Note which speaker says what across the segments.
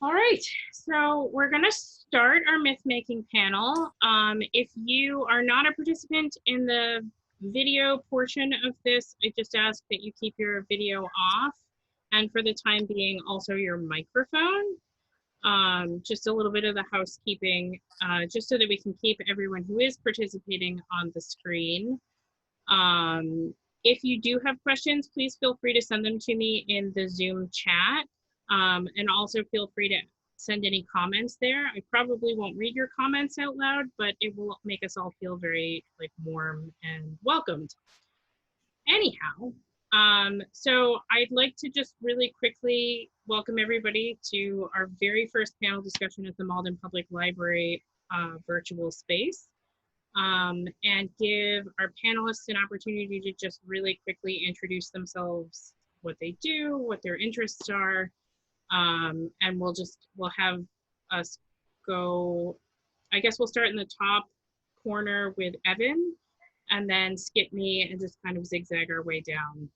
Speaker 1: All right, so we're going to start our myth-making panel. If you are not a participant in the video portion of this, I just ask that you keep your video off, and for the time being, also your microphone. Just a little bit of the housekeeping, just so that we can keep everyone who is participating on the screen. If you do have questions, please feel free to send them to me in the Zoom chat. And also feel free to send any comments there. I probably won't read your comments out loud, but it will make us all feel very warm and welcomed. Anyhow, so I'd like to just really quickly welcome everybody to our very first panel discussion at the Malden Public Library virtual space, and give our panelists an opportunity to just really quickly introduce themselves, what they do, what their interests are. And we'll have us go, I guess we'll start in the top corner with Evan, and then skip me and just kind of zigzag our way down.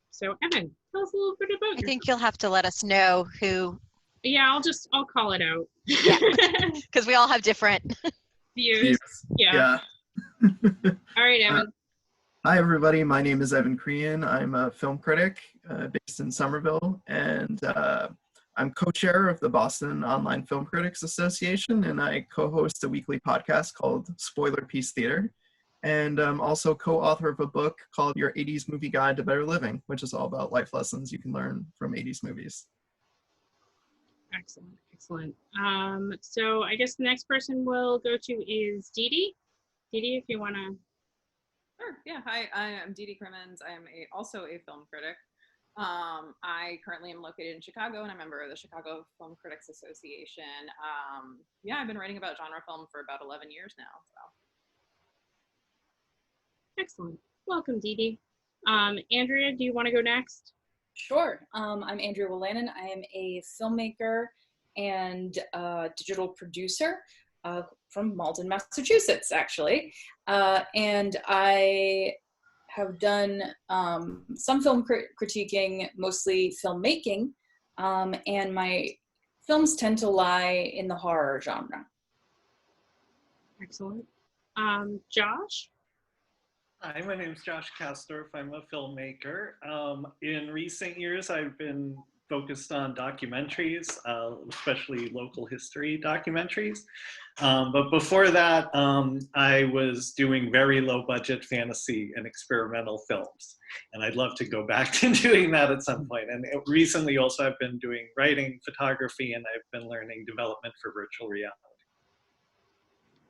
Speaker 1: So Evan, tell us a little bit about yourself.
Speaker 2: I think you'll have to let us know who.
Speaker 1: Yeah, I'll call it out.
Speaker 2: Yeah, because we all have different
Speaker 1: views. Yeah. All right, Evan.
Speaker 3: Hi, everybody. My name is Evan Crean. I'm a film critic based in Somerville, and I'm co-chair of the Boston Online Film Critics Association, and I co-host a weekly podcast called Spoiler Piece Theater, and I'm also co-author of a book called Your 80s Movie Guide to Better Living, which is all about life lessons you can learn from 80s movies.
Speaker 1: Excellent, excellent. So I guess the next person we'll go to is Dee. Dee, if you want to.
Speaker 4: Sure. Yeah. Hi, I'm Deirdre Crimmins. I am also a film critic. I currently am located in Chicago, and I'm a member of the Chicago Film Critics Association. Yeah, I've been writing about genre film for about 11 years now. So.
Speaker 1: Excellent. Welcome, Dee. Andrea, do you want to go next?
Speaker 5: Sure. I'm Andrea Wolanin. I am a filmmaker and digital producer. From Malden, Massachusetts, actually. And I have done some film critiquing, mostly filmmaking, and my films tend to lie in the horror genre.
Speaker 1: Excellent. Josh?
Speaker 6: Hi, my name is Josh Kastorf. I'm a filmmaker. In recent years, I've been focused on documentaries, especially local history documentaries. But before that, I was doing very low budget fantasy and experimental films. And I'd love to go back to doing that at some point. And recently also I've been doing writing, photography, and I've been learning development for virtual reality.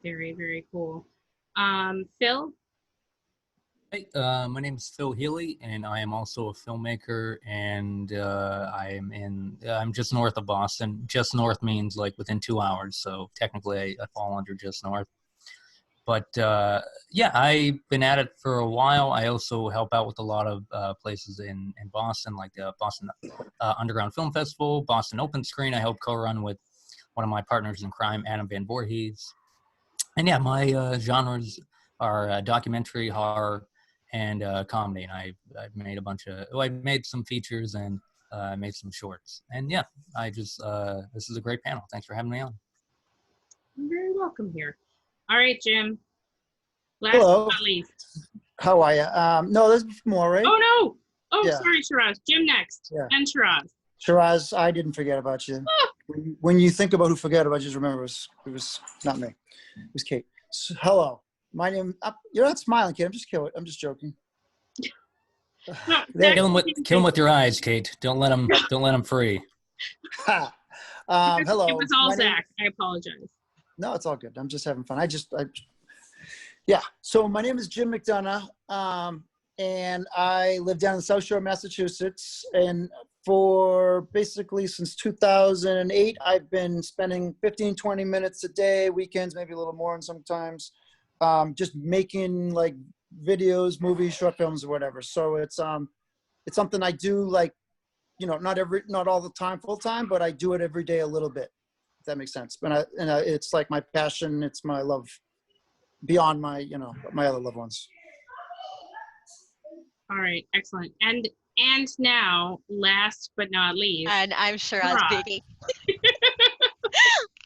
Speaker 1: Very, very cool. Phil?
Speaker 7: Hey, my name is Phil Healy, and I am also a filmmaker, and I'm just north of Boston. Just north means within 2 hours, so technically I fall under just north. But yeah, I've been at it for a while. I also help out with a lot of places in Boston, like the Boston Underground Film Festival, Boston Open Screen. I help co-run with one of my partners in crime, Adam Van Voorhees. And yeah, my genres are documentary, horror, and comedy, and I've made a bunch of, I made some features and made some shorts, and yeah, this is a great panel. Thanks for having me on.
Speaker 1: You're very welcome here. All right, Jim. Last
Speaker 8: Hello.
Speaker 1: but not least.
Speaker 8: How are you? No, there's more, right?
Speaker 1: Oh no! Oh,
Speaker 8: Yeah.
Speaker 1: Sorry, Shiraz. Jim next.
Speaker 8: Yeah.
Speaker 1: And Shiraz.
Speaker 8: Shiraz, I didn't forget about you. When you think about who forgot about you, just remember it was not me. It was Cait. So, hello. My name. You're not smiling, kid. I'm just joking.
Speaker 1: No,
Speaker 7: Kill him with your eyes, Cait. Don't let him free.
Speaker 8: Hello.
Speaker 1: It was all Zach. I apologize.
Speaker 8: No, it's all good. I'm just having fun. Yeah. So my name is Jim McDonough, and I live down in the South Shore, Massachusetts. And for basically since 2008, I've been spending 15, 20 minutes a day, weekends, maybe a little more, and sometimes just making videos, movies, short films, or whatever. So it's something I do not all the time, full time, but I do it every day a little bit. If that makes sense. But it's like my passion. It's my love beyond my my other loved ones.
Speaker 1: All right, excellent. And And now, last but not least,
Speaker 2: And I'm Shiraz
Speaker 1: Shiraz.
Speaker 2: Biggie.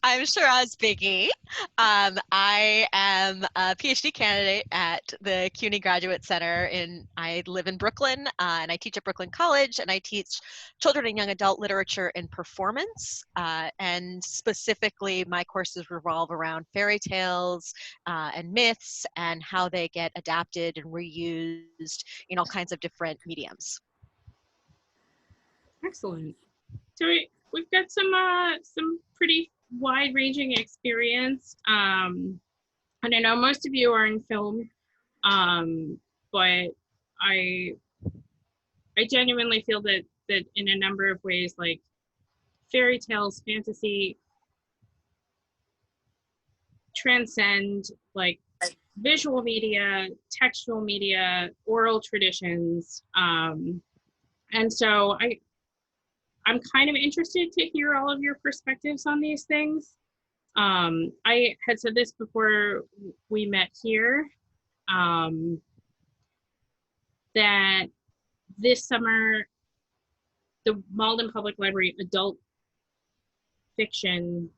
Speaker 2: I'm Shiraz Biggie. I am a PhD candidate at the CUNY Graduate Center. I live in Brooklyn, and I teach at Brooklyn College, and I teach children and young adult literature and performance. And specifically, my courses revolve around fairy tales and myths and how they get adapted and reused in all kinds of different mediums.
Speaker 1: Excellent. So we've got some pretty wide-ranging experience, and I know most of you are in film, but I genuinely feel that in a number of ways, like fairy tales, fantasy, transcend like visual media, textual media, oral traditions, and so I'm kind of interested to hear all of your perspectives on these things. I had said this before we met here, that this summer, the Malden Public Library adult fiction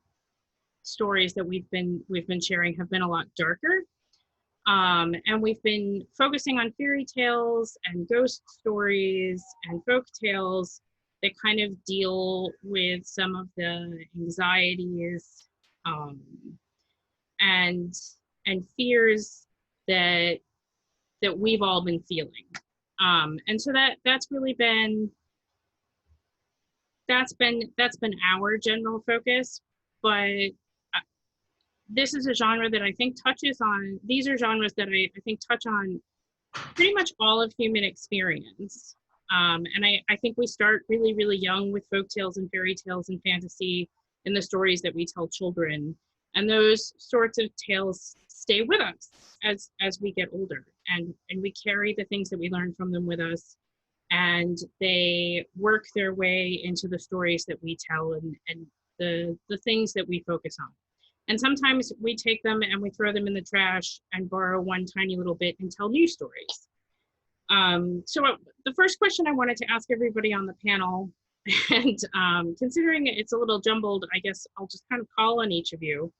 Speaker 1: stories that we've been sharing have been a lot darker. And we've been focusing on fairy tales and ghost stories and folk tales that kind of deal with some of the anxieties and fears that we've all been feeling. And so that's really been our general focus. But this is a genre that I think touches on, these are genres that I think touch on pretty much all of human experience. And I think we start really, really young with folk tales and fairy tales and fantasy and the stories that we tell children. And those sorts of tales stay with us as we get older. And we carry the things that we learn from them with us. And they work their way into the stories that we tell and the things that we focus on. And sometimes we take them and we throw them in the trash and borrow one tiny little bit and tell new stories. So the first question I wanted to ask everybody on the panel, and considering it's a little jumbled, I guess I'll just kind of call on each of you.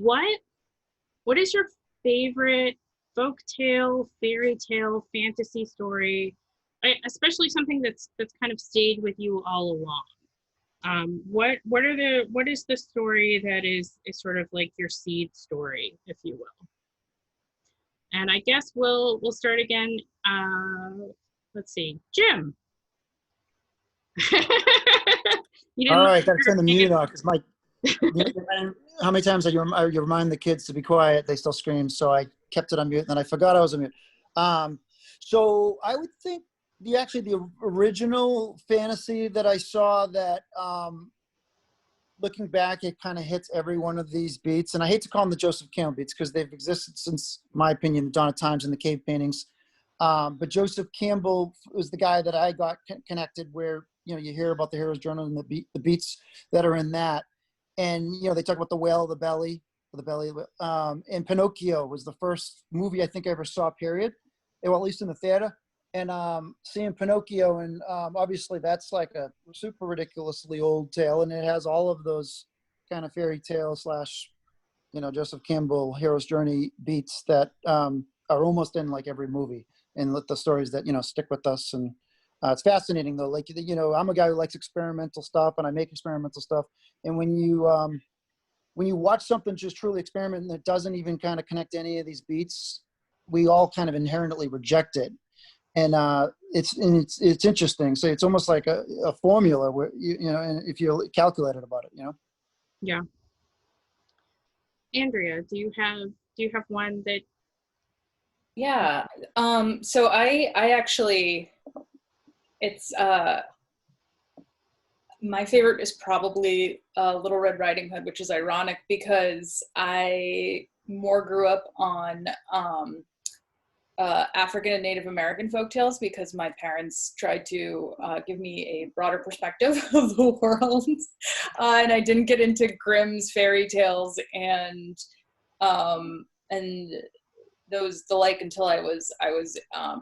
Speaker 1: What is your favorite folk tale, fairy tale, fantasy story, especially something that's kind of stayed with you all along? What is the story that is sort of like your seed story, if you will? And I guess we'll start again. Let's see, Jim.
Speaker 8: All right, gotta turn the mute on because my. How many times you remind the kids to be quiet? They still scream, so I kept it on mute, and then I forgot I was on mute. So I would think the original fantasy that I saw that, looking back, it kind of hits every one of these beats. And I hate to call them the Joseph Campbell beats because they've existed since, my opinion, dawn of times in the cave paintings. But Joseph Campbell was the guy that I got connected where, you hear about the hero's journal and the beats that are in that. And, they talk about the whale, the belly, and Pinocchio was the first movie I think I ever saw, period. Well, at least in the theater. And seeing Pinocchio, and obviously that's like a super ridiculously old tale, and it has all of those kind of fairy tale / Joseph Campbell hero's journey beats that are almost in like every movie, and the stories that stick with us. And it's fascinating though. Like I'm a guy who likes experimental stuff, and I make experimental stuff. And when you watch something just truly experiment and it doesn't even kind of connect to any of these beats, we all kind of inherently reject it. And it's interesting. So it's almost like a formula where and if you calculate it about it,
Speaker 1: Yeah. Andrea, do you have one that?
Speaker 5: Yeah. So I actually, it's my favorite is probably Little Red Riding Hood, which is ironic because I more grew up on African and Native American folktales because my parents tried to give me a broader perspective of the world, and I didn't get into Grimm's fairy tales and until I was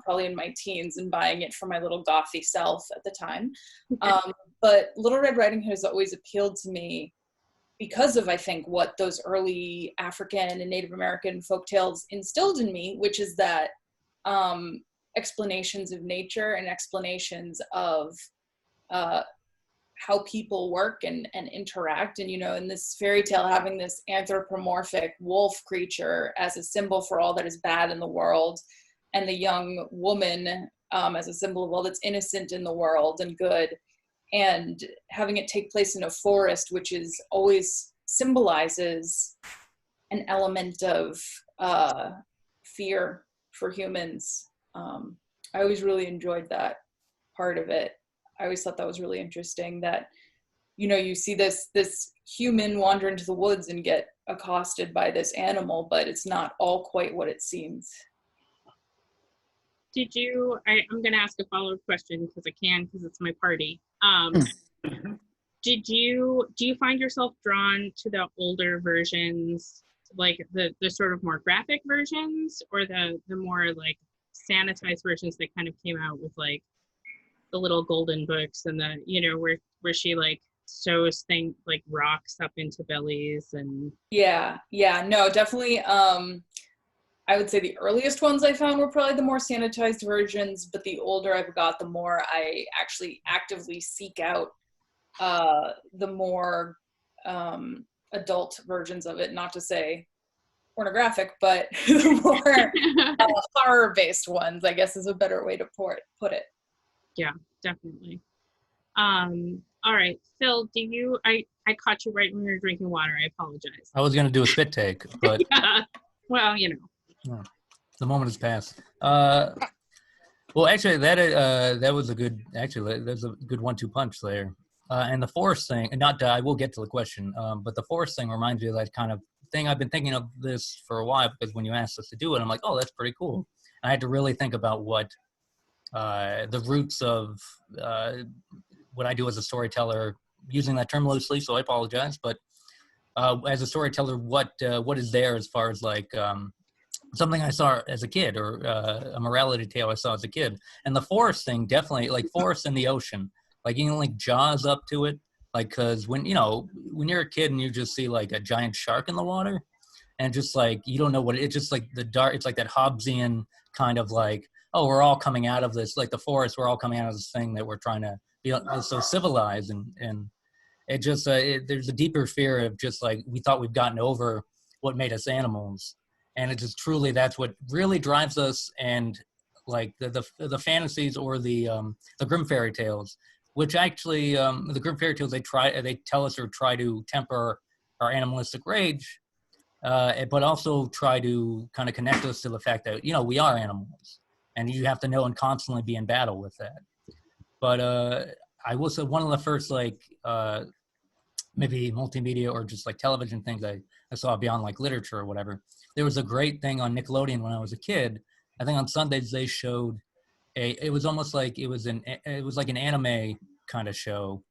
Speaker 5: probably in my teens and buying it for my little gothy self at the time. But Little Red Riding Hood has always appealed to me because of, I think, what those early African and Native American folktales instilled in me, which is that explanations of nature and explanations of how people work and interact. And, in this fairy tale, having this anthropomorphic wolf creature as a symbol for all that is bad in the world, and the young woman as a symbol of all that's innocent in the world and good, and having it take place in a forest, which is always symbolizes an element of fear for humans. I always really enjoyed that part of it. I always thought that was really interesting, that, you see this human wander into the woods and get accosted by this animal, but it's not all quite what it seems.
Speaker 1: I'm going to ask a follow-up question because it's my party. Do you find yourself drawn to the older versions, like the sort of more graphic versions, or the more like sanitized versions that kind of came out with like the little golden books and the, where she like sews things like rocks up into bellies and...
Speaker 5: Yeah, no, definitely. I would say the earliest ones I found were probably the more sanitized versions, but the older I've got, the more I actually actively seek out the more adult versions of it. Not to say pornographic, but the more horror-based ones, I guess, is a better way to put it.
Speaker 1: Yeah, definitely. All right, Phil, I caught you right when you were drinking water. I apologize.
Speaker 7: I was going to do a spit take, but...
Speaker 1: Yeah. Well,
Speaker 7: the moment has passed. Well, actually, that was a good. Actually, there's a good 1-2 punch there. And the forest thing, and I will get to the question. But the forest thing reminds me of that kind of thing. I've been thinking of this for a while because when you asked us to do it, I'm like, oh, that's pretty cool. I had to really think about what the roots of what I do as a storyteller, using that term loosely, so I apologize. But as a storyteller, what is there as far as like something I saw as a kid, or a morality tale I saw as a kid. And the forest thing, definitely, like forest in the ocean, like you can link Jaws up to it, like, because when you're a kid and you just see like a giant shark in the water, and just like you don't know what it's just like the dark, it's like that Hobbesian kind of like, oh, we're all coming out of this, like the forest, we're all coming out of this thing that we're trying to be so civilized, and it just there's a deeper fear of just like we thought we've gotten over what made us animals. And it just truly, that's what really drives us. And like the fantasies or the Grimm fairy tales, which actually the Grimm fairy tales, they tell us or try to temper our animalistic rage, but also try to kind of connect us to the fact that we are animals, and you have to know and constantly be in battle with that. But I will say one of the first like maybe multimedia or just like television things I saw beyond like literature or whatever. There was a great thing on Nickelodeon when I was a kid. I think on Sundays they showed it was almost like it was like an anime kind of show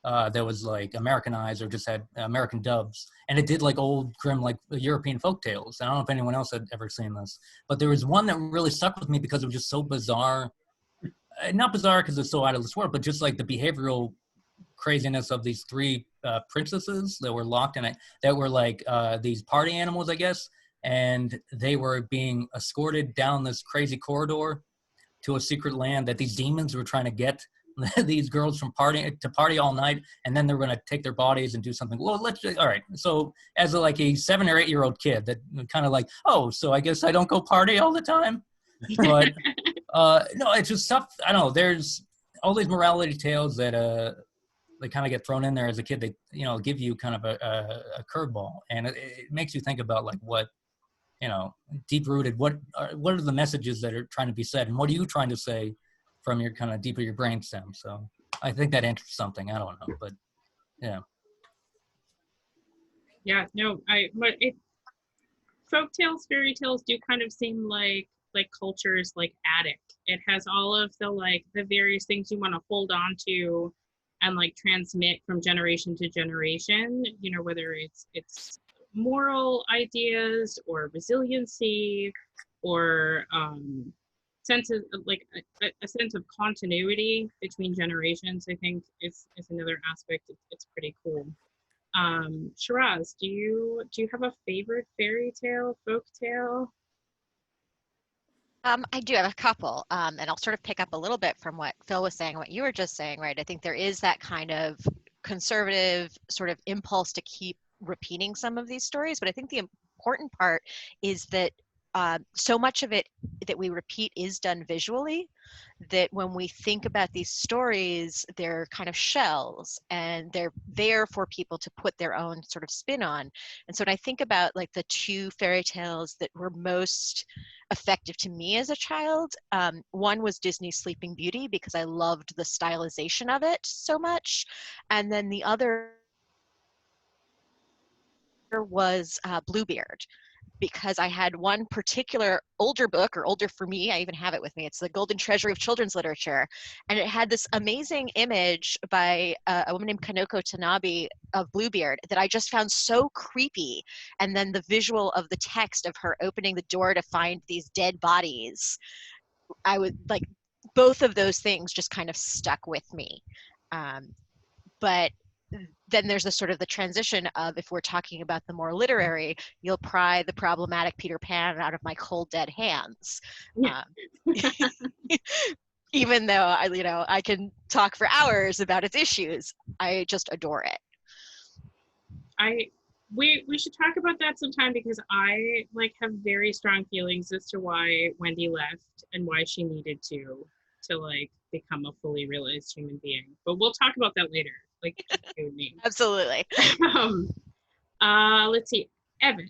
Speaker 7: that was like Americanized or just had American dubs, and it did like old Grimm, like European folktales. I don't know if anyone else had ever seen this, but there was one that really stuck with me because it was just so bizarre. Not bizarre because it's so out of this world, but just like the behavioral craziness of these three princesses that were locked in it, that were like these party animals, I guess, and they were being escorted down this crazy corridor to a secret land that these demons were trying to get these girls from party all night, and then they were going to take their bodies and do something. Well, all right. So as like a 7 or 8 year old kid, that kind of like, oh, so I guess I don't go party all the time. But no, it's just stuff. I don't know. There's all these morality tales that they kind of get thrown in there as a kid. They give you kind of a curveball, and it makes you think about like what deep rooted. What are the messages that are trying to be said, and what are you trying to say from your kind of deep of your brainstem? So I think that answers something. I don't know, but yeah.
Speaker 1: Yeah, no, but folk tales, fairy tales do kind of seem like culture's like attic. It has all of the various things you want to hold on to and like transmit from generation to generation, whether it's moral ideas or resiliency or sense of like a sense of continuity between generations, I think is another aspect. It's pretty cool. Shiraz, do you have a favorite fairy tale, folk tale?
Speaker 2: I do have a couple, and I'll sort of pick up a little bit from what Phil was saying, what you were just saying, right? I think there is that kind of conservative sort of impulse to keep repeating some of these stories, but I think the important part is that so much of it that we repeat is done visually, that when we think about these stories, they're kind of shells and they're there for people to put their own sort of spin on. And so when I think about like the two fairy tales that were most effective to me as a child, one was Disney's Sleeping Beauty because I loved the stylization of it so much. And then the other was Bluebeard, because I had one particular older book, or older for me, I even have it with me. It's the Golden Treasury of Children's Literature. And it had this amazing image by a woman named Kanoko Tanabe of Bluebeard that I just found so creepy. And then the visual of the text of her opening the door to find these dead bodies, I would like, both of those things just kind of stuck with me. But then there's the sort of the transition of, if we're talking about the more literary, you'll pry the problematic Peter Pan out of my cold dead hands.
Speaker 1: Yeah.
Speaker 2: Even though I can talk for hours about its issues, I just adore it.
Speaker 1: We should talk about that sometime, because I like have very strong feelings as to why Wendy left and why she needed to like become a fully realized human being. But we'll talk about that later. Like,
Speaker 2: absolutely.
Speaker 1: Let's see, Evan.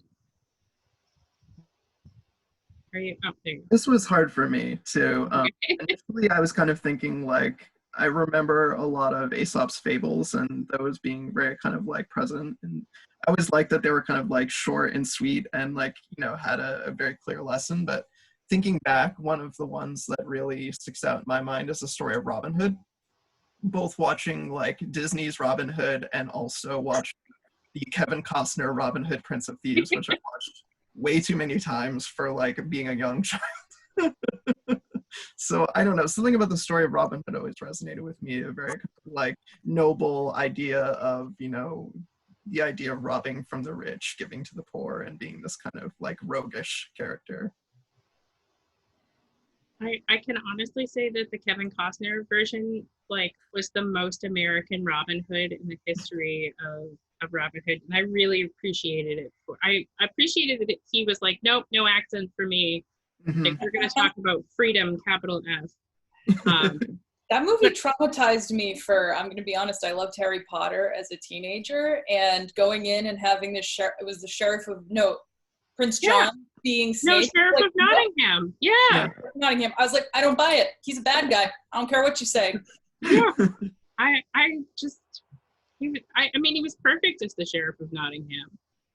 Speaker 1: Are you up there?
Speaker 3: This was hard for me too. Initially, I was kind of thinking like, I remember a lot of Aesop's fables and those being very kind of like present. And I always liked that they were kind of like short and sweet and like, had a very clear lesson. But thinking back, one of the ones that really sticks out in my mind is the story of Robin Hood. Both watching like Disney's Robin Hood and also watching the Kevin Costner Robin Hood Prince of Thieves, which I watched way too many times for like being a young child. So I don't know, something about the story of Robin Hood always resonated with me, a very like noble idea of, the idea of robbing from the rich, giving to the poor, and being this kind of like roguish character.
Speaker 1: I can honestly say that the Kevin Costner version like was the most American Robin Hood in the history of Robin Hood, and I really appreciated it. I appreciated that he was like, nope, no accent for me.
Speaker 3: Mm-hmm.
Speaker 1: Like, we're going to talk about freedom, capital F.
Speaker 5: That movie traumatized me for, I'm going to be honest, I loved Harry Potter as a teenager, and going in and having it was the sheriff of, Prince John being Snape.
Speaker 1: No, Sheriff
Speaker 5: like,
Speaker 1: of Nottingham. Yeah.
Speaker 5: Nottingham. I was like, I don't buy it. He's a bad guy. I don't care what you say.
Speaker 1: Yeah. I mean, he was perfect as the Sheriff of Nottingham.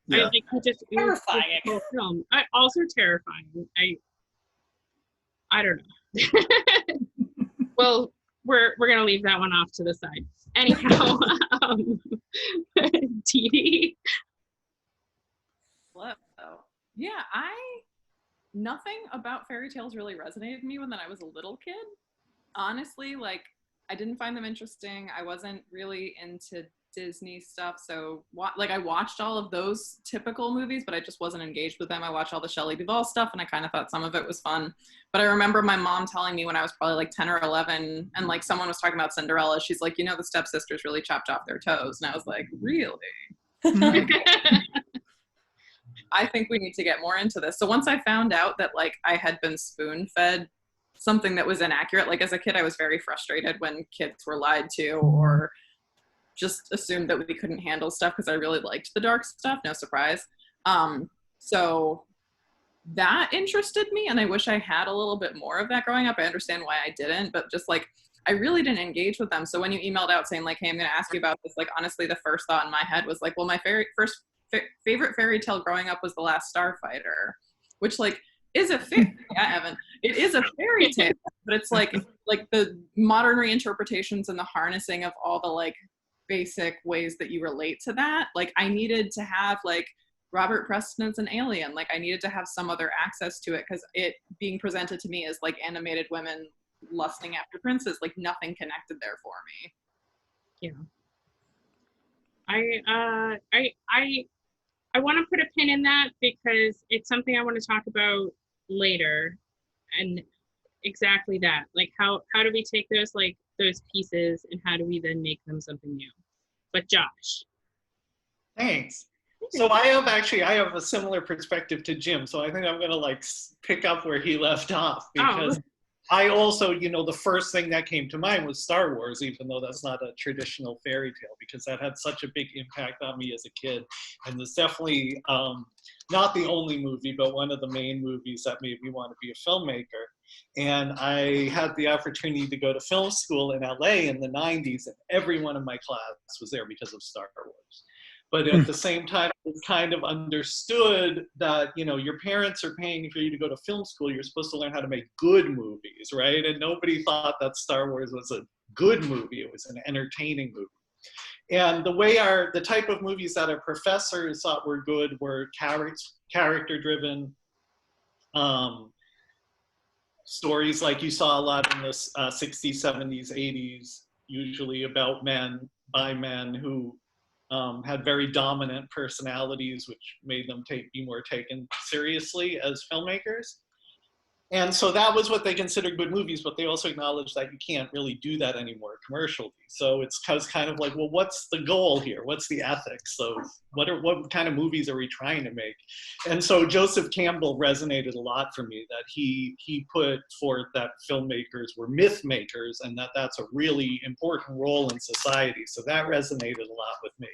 Speaker 3: Yeah.
Speaker 1: I think he just
Speaker 5: terrifying.
Speaker 1: The whole film. Also terrifying. I don't know. Well, we're gonna leave that one off to the side. Anyhow, TD.
Speaker 4: Hello. Yeah, nothing about fairy tales really resonated with me when I was a little kid. Honestly, like, I didn't find them interesting. I wasn't really into Disney stuff, so I watched all of those typical movies, but I just wasn't engaged with them. I watched all the Shelley Duvall stuff, and I kind of thought some of it was fun. But I remember my mom telling me when I was probably like 10 or 11, and like someone was talking about Cinderella, she's like, the stepsisters really chopped off their toes, and I was like, really? I think we need to get more into this. So once I found out that like I had been spoon-fed something that was inaccurate, like as a kid I was very frustrated when kids were lied to or just assumed that we couldn't handle stuff because I really liked the dark stuff, no surprise. So that interested me, and I wish I had a little bit more of that growing up. I understand why I didn't, but just like I really didn't engage with them. So when you emailed out saying like, hey, I'm going to ask you about this, like honestly the first thought in my head was like, well, my first favorite fairy tale growing up was The Last Starfighter, which like is a Evan, it is a fairy tale, but it's like the modern reinterpretations and the harnessing of all the like basic ways that you relate to that. Like I needed to have like Robert Preston's an alien. Like, I needed to have some other access to it, because it being presented to me as like animated women lusting after princes, like nothing connected there for me.
Speaker 1: Yeah. I want to put a pin in that because it's something I want to talk about later, and exactly that, like how do we take those pieces and how do we then make them something new? But Josh.
Speaker 6: Thanks. So I have a similar perspective to Jim. So I think I'm going to like pick up where he left off, because I also, you know, the first thing that came to mind was Star Wars, even though that's not a traditional fairy tale, because that had such a big impact on me as a kid. And it's definitely not the only movie, but one of the main movies that made me want to be a filmmaker. And I had the opportunity to go to film school in LA in the 90s, and everyone in my class was there because of Star Wars. But at the same time, it's kind of understood that, you know, your parents are paying for you to go to film school. You're supposed to learn how to make good movies, right? And nobody thought that Star Wars was a good movie. It was an entertaining movie. And the type of movies that our professors thought were good were character-driven stories, like you saw a lot in the 60s, 70s, 80s, usually about men, by men who had very dominant personalities, which made them be more taken seriously as filmmakers. And so that was what they considered good movies, but they also acknowledged that you can't really do that anymore commercially. So it's kind of like, well, what's the goal here? What's the ethics of what kind of movies are we trying to make? And so Joseph Campbell resonated a lot for me, that he put forth that filmmakers were myth makers, and that's a really important role in society. So that resonated a lot with me.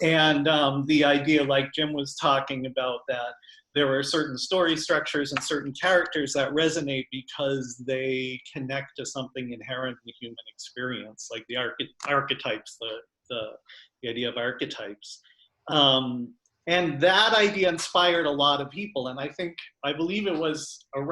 Speaker 6: And the idea, like Jim was talking about, that there are certain story structures and certain characters that resonate because they connect to something inherent in the human experience, like the archetypes, the idea of archetypes. And that idea inspired a lot of people. And I believe it was a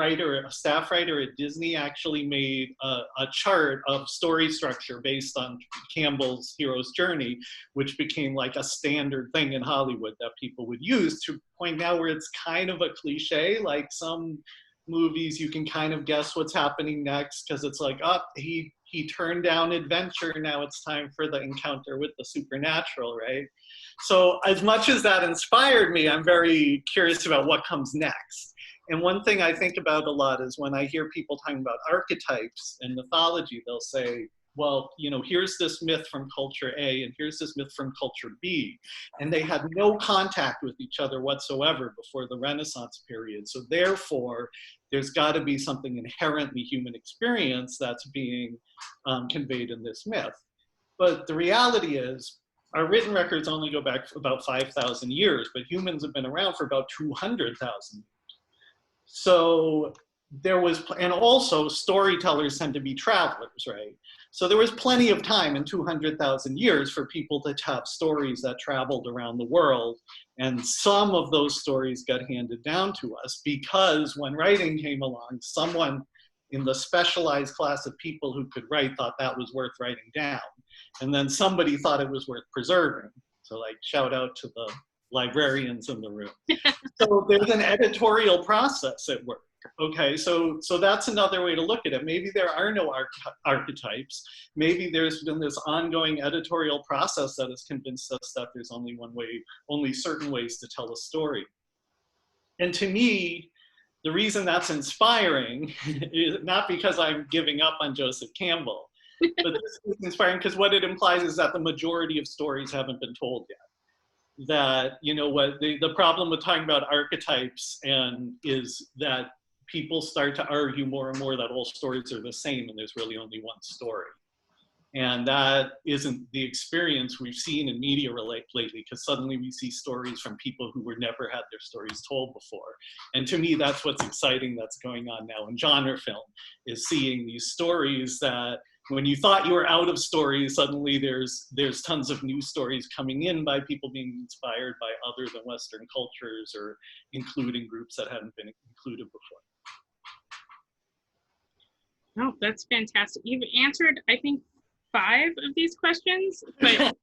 Speaker 6: staff writer at Disney actually made a chart of story structure based on Campbell's hero's journey, which became like a standard thing in Hollywood that people would use, to point now where it's kind of a cliche. Like some movies, you can kind of guess what's happening next, because it's like, he turned down adventure, now it's time for the encounter with the supernatural, right? So as much as that inspired me, I'm very curious about what comes next. And one thing I think about a lot is when I hear people talking about archetypes and mythology, they'll say, well, you know, here's this myth from culture A and here's this myth from culture B. And they had no contact with each other whatsoever before the Renaissance period. So therefore, there's got to be something inherently human experience that's being conveyed in this myth. But the reality is, our written records only go back about 5,000 years, but humans have been around for about 200,000 years. So and also storytellers tend to be travelers, right? So there was plenty of time in 200,000 years for people to have stories that traveled around the world. And some of those stories got handed down to us because when writing came along, someone in the specialized class of people who could write thought that was worth writing down. And then somebody thought it was worth preserving. So like, shout out to the librarians in the room. So there's an editorial process at work. Okay, so that's another way to look at it. Maybe there are no archetypes. Maybe there's been this ongoing editorial process that has convinced us that there's only one way, only certain ways to tell a story. And to me, the reason that's inspiring is not because I'm giving up on Joseph Campbell, but this is inspiring because what it implies is that the majority of stories haven't been told yet. That, you know, what the problem with talking about archetypes is that people start to argue more and more that all stories are the same and there's really only one story. And that isn't the experience we've seen in media lately, because suddenly we see stories from people who were never had their stories told before. And to me, that's what's exciting that's going on now in genre film, is seeing these stories that when you thought you were out of stories, suddenly there's tons of new stories coming in by people being inspired by other than Western cultures or including groups that hadn't been included before.
Speaker 1: No, that's fantastic. You've answered, I think, 5 of these questions, but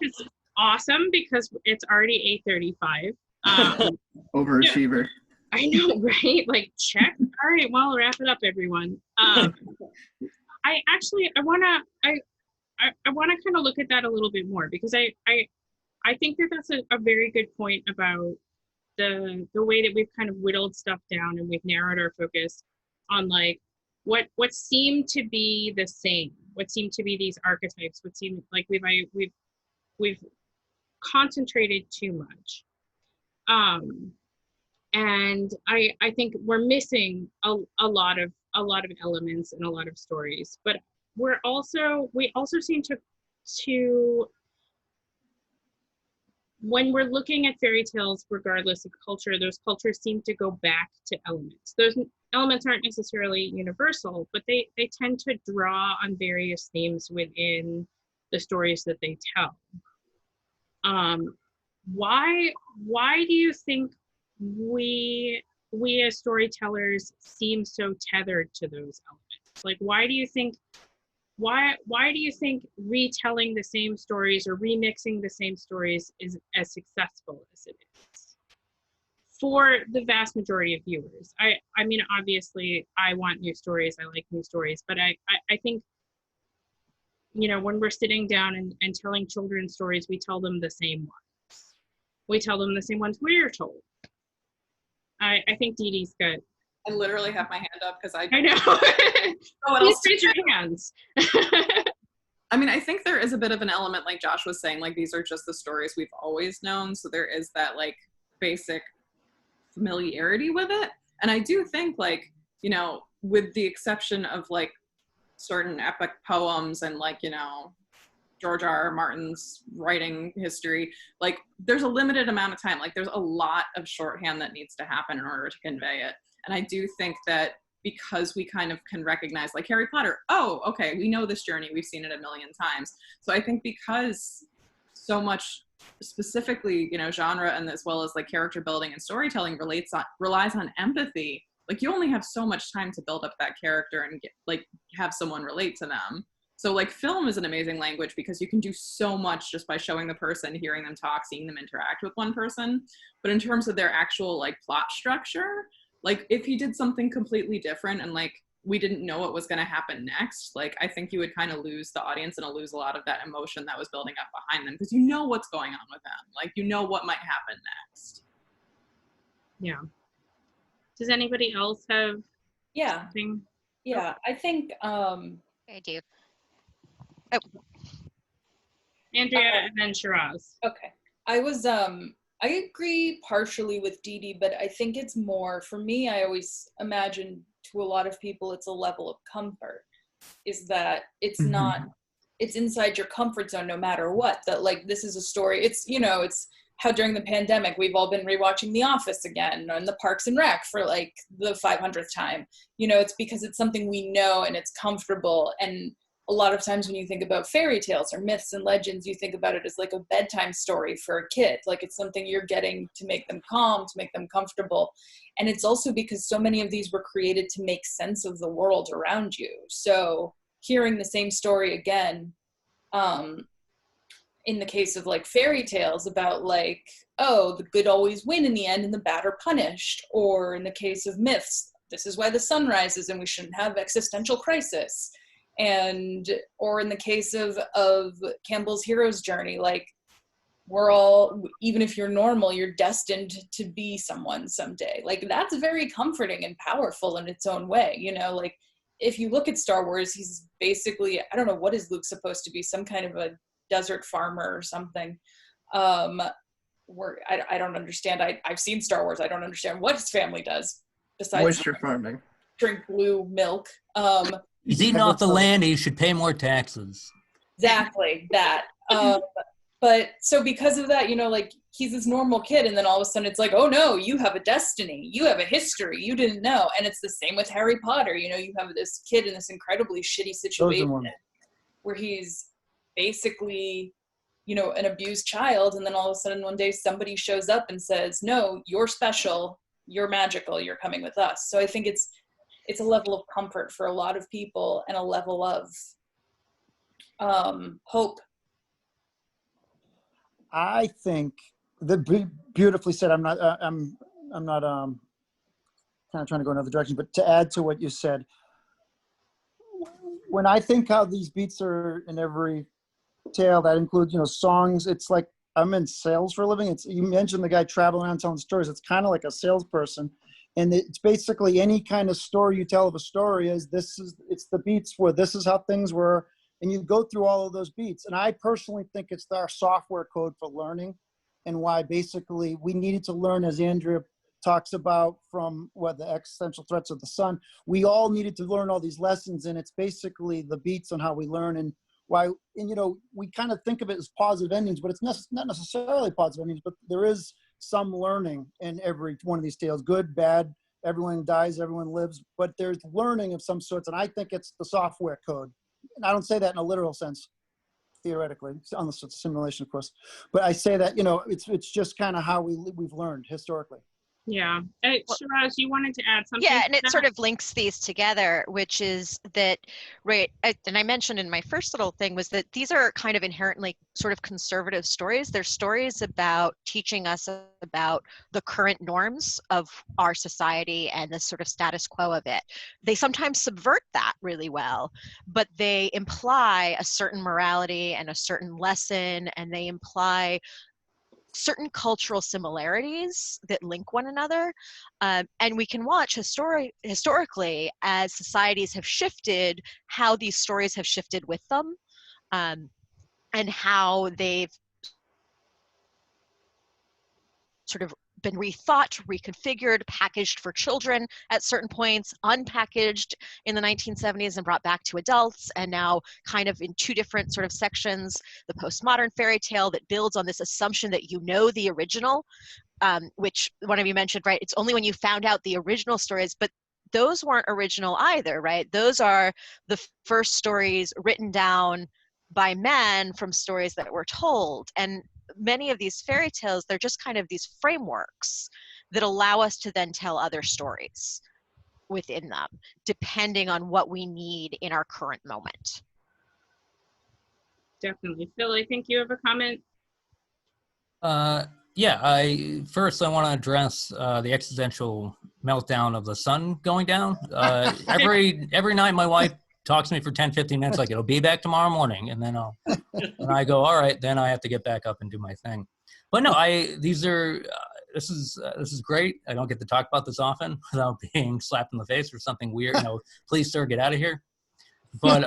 Speaker 1: it's awesome because it's already 8:35.
Speaker 3: Overachiever.
Speaker 1: I know, right? Like, check. All right, well, wrap it up, everyone. I wanna kind of look at that a little bit more, because I think that that's a very good point about the way that we've kind of whittled stuff down, and we've narrowed our focus on like what seemed to be the same, what seemed to be these archetypes, what seemed like we've concentrated too much. And I think we're missing a lot of elements and a lot of stories, but we also seem to when we're looking at fairy tales, regardless of culture, those cultures seem to go back to elements. Those elements aren't necessarily universal, but they tend to draw on various themes within the stories that they tell. Why do you think we as storytellers seem so tethered to those elements? Like, why do you think retelling the same stories or remixing the same stories is as successful as it is for the vast majority of viewers? I mean, obviously I want new stories, I like new stories, but I think, you know, when we're sitting down and telling children's stories, we tell them the same ones. We tell them the same ones we're told. I think Dee Dee's good.
Speaker 4: I literally have my hand up because I
Speaker 1: know.
Speaker 4: Oh,
Speaker 1: please raise your hands.
Speaker 4: I mean, I think there is a bit of an element, like Josh was saying, like these are just the stories we've always known. So there is that like basic familiarity with it. And I do think, like, you know, with the exception of like certain epic poems and like, you know, George R.R. Martin's writing history, like there's a limited amount of time. Like there's a lot of shorthand that needs to happen in order to convey it. And I do think that because we kind of can recognize, like Harry Potter, oh, okay, we know this journey, we've seen it a million times. So I think because so much specifically, you know, genre and as well as like character building and storytelling relies on empathy, like you only have so much time to build up that character and get, like have someone relate to them. So like film is an amazing language because you can do so much just by showing the person, hearing them talk, seeing them interact with one person. But in terms of their actual like plot structure, like if he did something completely different and like we didn't know what was going to happen next, like I think you would kind of lose the audience and lose a lot of that emotion that was building up behind them, because you know what's going on with them. Like you know what might happen next.
Speaker 1: Yeah. Does anybody else have something?
Speaker 5: Yeah, I think
Speaker 2: I do. Oh.
Speaker 1: Andrea and then Shiraz.
Speaker 5: Okay. I agree partially with Dee Dee, but I think it's more, for me, I always imagine to a lot of people, it's a level of comfort, is that it's not, it's inside your comfort zone no matter what, that like, this is a story, it's, you know, it's how during the pandemic, we've all been rewatching The Office again and the Parks and Rec for like the 500th time. You know, it's because it's something we know and it's comfortable. And a lot of times when you think about fairy tales or myths and legends, you think about it as like a bedtime story for a kid. Like it's something you're getting to make them calm, to make them comfortable. And it's also because so many of these were created to make sense of the world around you. So hearing the same story again, in the case of like fairy tales about like, oh, the good always win in the end and the bad are punished. Or in the case of myths, this is why the sun rises and we shouldn't have existential crisis. And or in the case of Campbell's hero's journey, like we're all, even if you're normal, you're destined to be someone someday. Like that's very comforting and powerful in its own way. You know, like if you look at Star Wars, he's basically, I don't know, what is Luke supposed to be, some kind of a desert farmer or something. I don't understand. I've seen Star Wars. I don't understand what his family does besides
Speaker 3: moisture farming,
Speaker 5: drink blue milk.
Speaker 7: He's eating off the land. He should pay more taxes.
Speaker 5: Exactly that. But so because of that, you know, like he's this normal kid, and then all of a sudden it's like, oh no, you have a destiny, you have a history, you didn't know. And it's the same with Harry Potter. You know, you have this kid in this incredibly shitty situation where he's basically, you know, an abused child, and then all of a sudden one day somebody shows up and says, no, you're special, you're magical, you're coming with us. So I think it's a level of comfort for a lot of people and a level of hope.
Speaker 8: I think Beautifully said. I'm not kind of trying to go another direction, but to add to what you said, when I think how these beats are in every tale, that includes, songs. It's like I'm in sales for a living. You mentioned the guy traveling around telling stories. It's kind of like a salesperson, and it's basically any kind of story you tell of a story it's the beats where this is how things were, and you go through all of those beats. And I personally think it's our software code for learning, and why basically we needed to learn, as Andrea talks about, from the existential threats of the sun. We all needed to learn all these lessons, and it's basically the beats on how we learn and why. And we kind of think of it as positive endings, but it's not necessarily positive endings, but there is some learning in every one of these tales, good, bad, everyone dies, everyone lives, but there's learning of some sorts, and I think it's the software code. And I don't say that in a literal sense, theoretically, unless it's a simulation, of course. But I say that, it's just kind of how we've learned historically.
Speaker 1: Yeah. Shiraz, you wanted to add something?
Speaker 2: Yeah, and it sort of links these together, which is that, right, and I mentioned in my first little thing was that these are kind of inherently sort of conservative stories. They're stories about teaching us about the current norms of our society and the sort of status quo of it. They sometimes subvert that really well, but they imply a certain morality and a certain lesson, and they imply certain cultural similarities that link one another. And we can watch historically as societies have shifted, how these stories have shifted with them, and how they've sort of been rethought, reconfigured, packaged for children at certain points, unpackaged in the 1970s and brought back to adults, and now kind of in two different sort of sections. The postmodern fairy tale that builds on this assumption that the original, which one of you mentioned, right? It's only when you found out the original stories, but those weren't original either, right? Those are the first stories written down by men from stories that were told. And many of these fairy tales, they're just kind of these frameworks that allow us to then tell other stories within them, depending on what we need in our current moment.
Speaker 1: Definitely. Phil, I think you have a comment.
Speaker 7: Yeah, I want to address the existential meltdown of the sun going down. Every night my wife talks to me for 10-15 minutes like, it'll be back tomorrow morning, and then I go, all right, then I have to get back up and do my thing. But no, this is great. I don't get to talk about this often without being slapped in the face or something weird. Please, sir, get out of here. But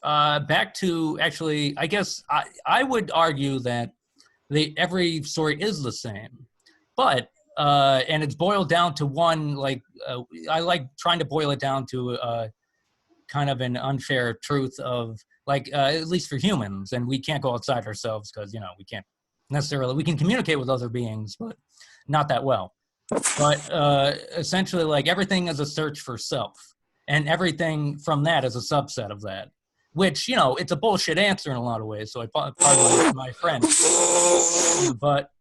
Speaker 7: back to, actually, I guess I would argue that every story is the same, but and it's boiled down to one, I like trying to boil it down to kind of an unfair truth of, at least for humans, and we can't go outside ourselves because, we can't necessarily, we can communicate with other beings, but not that well. But essentially, everything is a search for self, and everything from that is a subset of that, which, it's a bullshit answer in a lot of ways, so I pardon my friend. But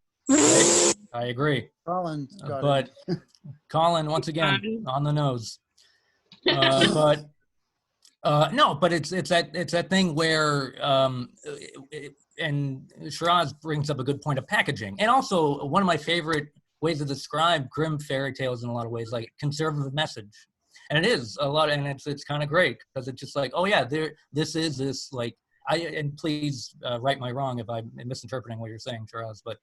Speaker 7: I agree.
Speaker 8: Colin,
Speaker 7: Colin, once again, on the nose. No, but it's that thing where, and Shiraz brings up a good point of packaging. And also, one of my favorite ways to describe grim fairy tales in a lot of ways, conservative message. And it is a lot, and it's kind of great, because it's just oh yeah, and please right my wrong if I'm misinterpreting what you're saying, Shiraz, but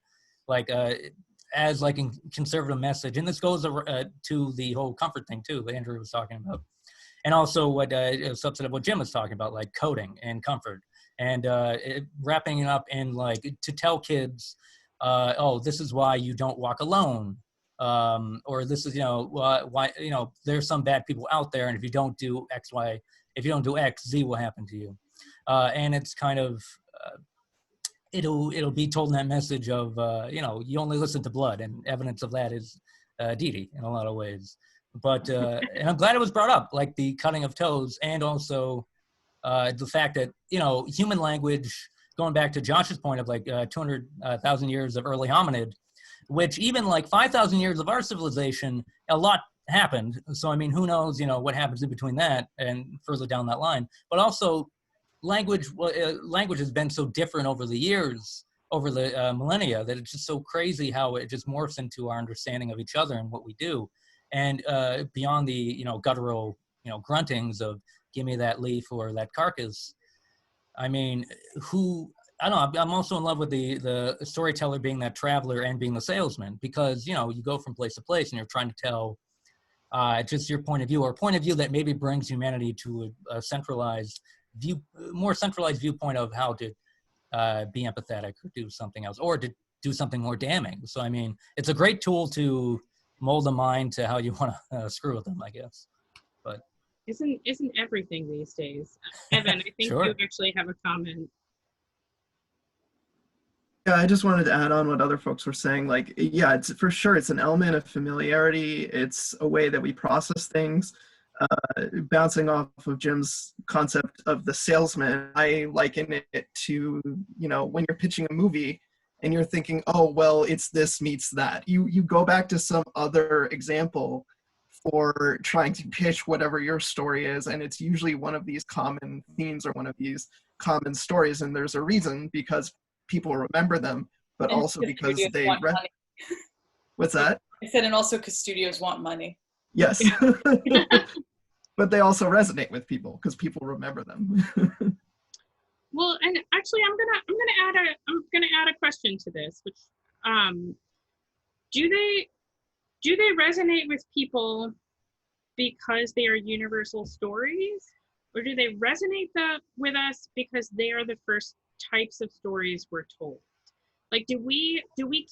Speaker 7: as in conservative message, and this goes to the whole comfort thing too that Andrew was talking about. And also what a subset of what Jim was talking about, coding and comfort, and wrapping it up in to tell kids, oh, this is why you don't walk alone, or this is why there's some bad people out there, and if you don't do X, Y, if you don't do X, Z will happen to you, and it's kind of it'll be told in that message of you only listen to blood, and evidence of that is Didi in a lot of ways. But and I'm glad it was brought up, the cutting of toes, and also the fact that human language, going back to Josh's point of 200,000 years of early hominid, which even 5,000 years of our civilization, a lot happened. So I mean, who knows what happens in between that and further down that line. But also language has been so different over the years, over the millennia, that it's just so crazy how it just morphs into our understanding of each other and what we do. And beyond the, you know, guttural, you know, gruntings of give me that leaf or that carcass. I mean, I don't know, I'm also in love with the storyteller being that traveler and being the salesman, because, you know, you go from place to place and you're trying to tell just your point of view, or a point of view that maybe brings humanity to a centralized view, more centralized viewpoint of how to be empathetic or do something else, or to do something more damning. So, I mean, it's a great tool to mold the mind to how you want to screw with them, I guess. But
Speaker 1: isn't everything these days? Evan, I think
Speaker 7: Sure.
Speaker 1: you actually have a comment.
Speaker 3: Yeah, I just wanted to add on what other folks were saying. Like, yeah, it's for sure, it's an element of familiarity. It's a way that we process things. Bouncing off of Jim's concept of the salesman, I liken it to, you know, when you're pitching a movie and you're thinking, oh, well, it's this meets that. You go back to some other example for trying to pitch whatever your story is, and it's usually one of these common themes or one of these common stories, and there's a reason, because people remember them, but
Speaker 5: And
Speaker 3: also because
Speaker 5: studios
Speaker 3: they
Speaker 5: want money.
Speaker 3: What's that?
Speaker 5: I said, and also because studios want money.
Speaker 3: Yes. But they also resonate with people because people remember them.
Speaker 1: Well, and actually, I'm gonna add a question to this, which do they resonate with people because they are universal stories, or do they resonate with us because they are the first types of stories we're told? Like, do we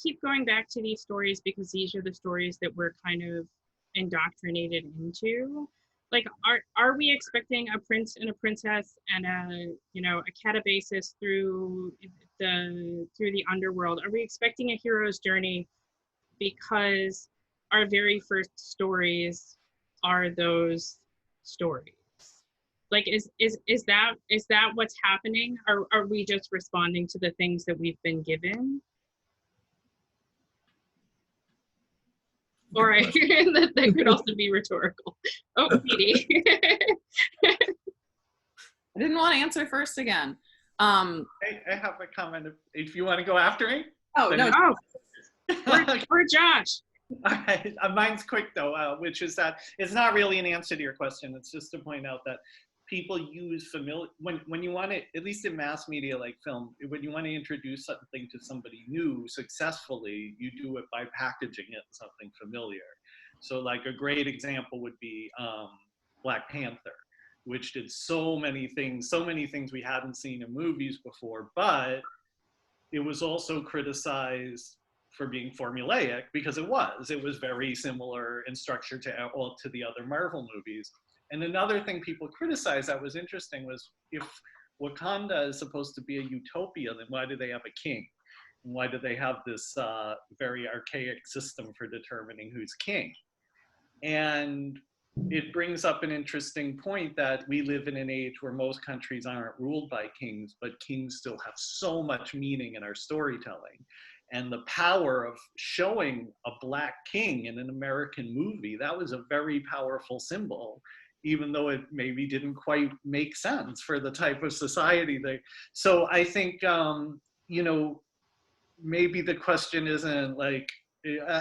Speaker 1: keep going back to these stories because these are the stories that we're kind of indoctrinated into? Like, are we expecting a prince and a princess and a, you know, a catabasis through the underworld? Are we expecting a hero's journey because our very first stories are those stories? Like, is that what's happening? Are we just responding to the things that we've been given? Or that could also be rhetorical. Oh, Edie.
Speaker 4: I didn't want to answer first again.
Speaker 6: I have a comment if you want to go after me.
Speaker 4: Oh, no.
Speaker 1: Or Josh.
Speaker 6: All right. Mine's quick though, which is that it's not really an answer to your question. It's just to point out that people use familiar, when you want to, at least in mass media like film, when you want to introduce something to somebody new successfully, you do it by packaging it something familiar. So like a great example would be Black Panther, which did so many things we hadn't seen in movies before, but it was also criticized for being formulaic because it was very similar in structure to the other Marvel movies. And another thing people criticized that was interesting was, if Wakanda is supposed to be a utopia, then why do they have a king? And why do they have this very archaic system for determining who's king? And it brings up an interesting point that we live in an age where most countries aren't ruled by kings, but kings still have so much meaning in our storytelling. And the power of showing a Black king in an American movie, that was a very powerful symbol, even though it maybe didn't quite make sense for the type of society so I think, you know, maybe the question isn't like,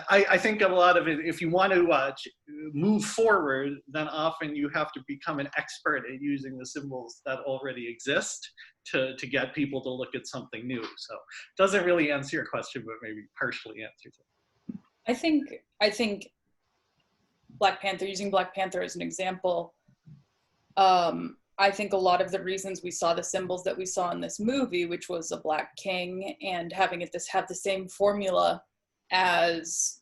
Speaker 6: I think a lot of it, if you want to move forward, then often you have to become an expert at using the symbols that already exist to get people to look at something new. So it doesn't really answer your question, but maybe partially answers it.
Speaker 5: I think Black Panther, using Black Panther as an example, I think a lot of the reasons we saw the symbols that we saw in this movie, which was a Black king and having it have the same formula as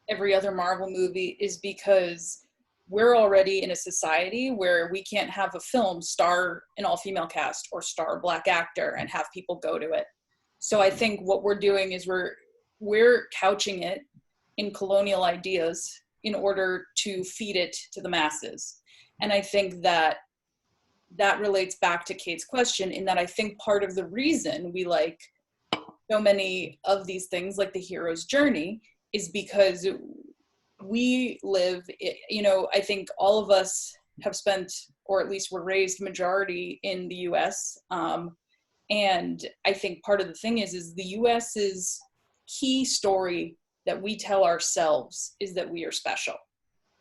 Speaker 5: every other Marvel movie, is because we're already in a society where we can't have a film star an all-female cast or star a Black actor and have people go to it. So I think what we're doing is we're couching it in colonial ideas in order to feed it to the masses. And I think that relates back to Cait's question, in that I think part of the reason we like so many of these things, like the hero's journey, is because we live, you know, I think all of us have spent, or at least were raised majority in the US. And I think part of the thing is the US's key story that we tell ourselves is that we are special.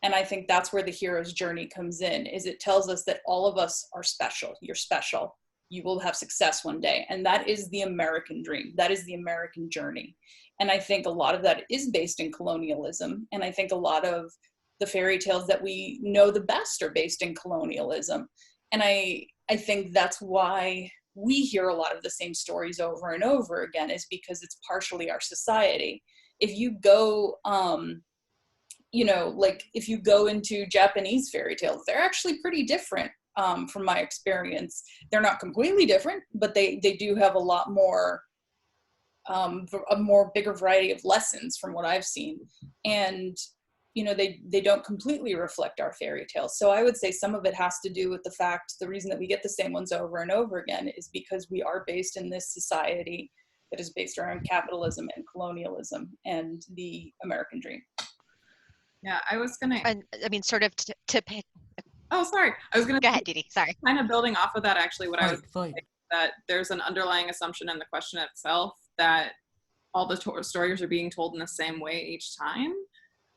Speaker 5: And I think that's where the hero's journey comes in, is it tells us that all of us are special. You're special. You will have success one day. And that is the American dream. That is the American journey. And I think a lot of that is based in colonialism. And I think a lot of the fairy tales that we know the best are based in colonialism. And I think that's why we hear a lot of the same stories over and over again, is because it's partially our society. If you go, like if you go into Japanese fairy tales, they're actually pretty different from my experience. They're not completely different, but they do have a lot more, a more bigger variety of lessons from what I've seen. And they don't completely reflect our fairy tales. So I would say some of it has to do with the fact, the reason that we get the same ones over and over again is because we are based in this society that is based around capitalism and colonialism and the American dream.
Speaker 4: Yeah, I was gonna.
Speaker 2: And I mean, sort of to pick.
Speaker 4: Oh, sorry. I was gonna.
Speaker 2: Go ahead, Didi. Sorry.
Speaker 4: Kind of building off of that, actually, what I was
Speaker 7: Fight.
Speaker 4: that there's an underlying assumption in the question itself that all the stories are being told in the same way each time.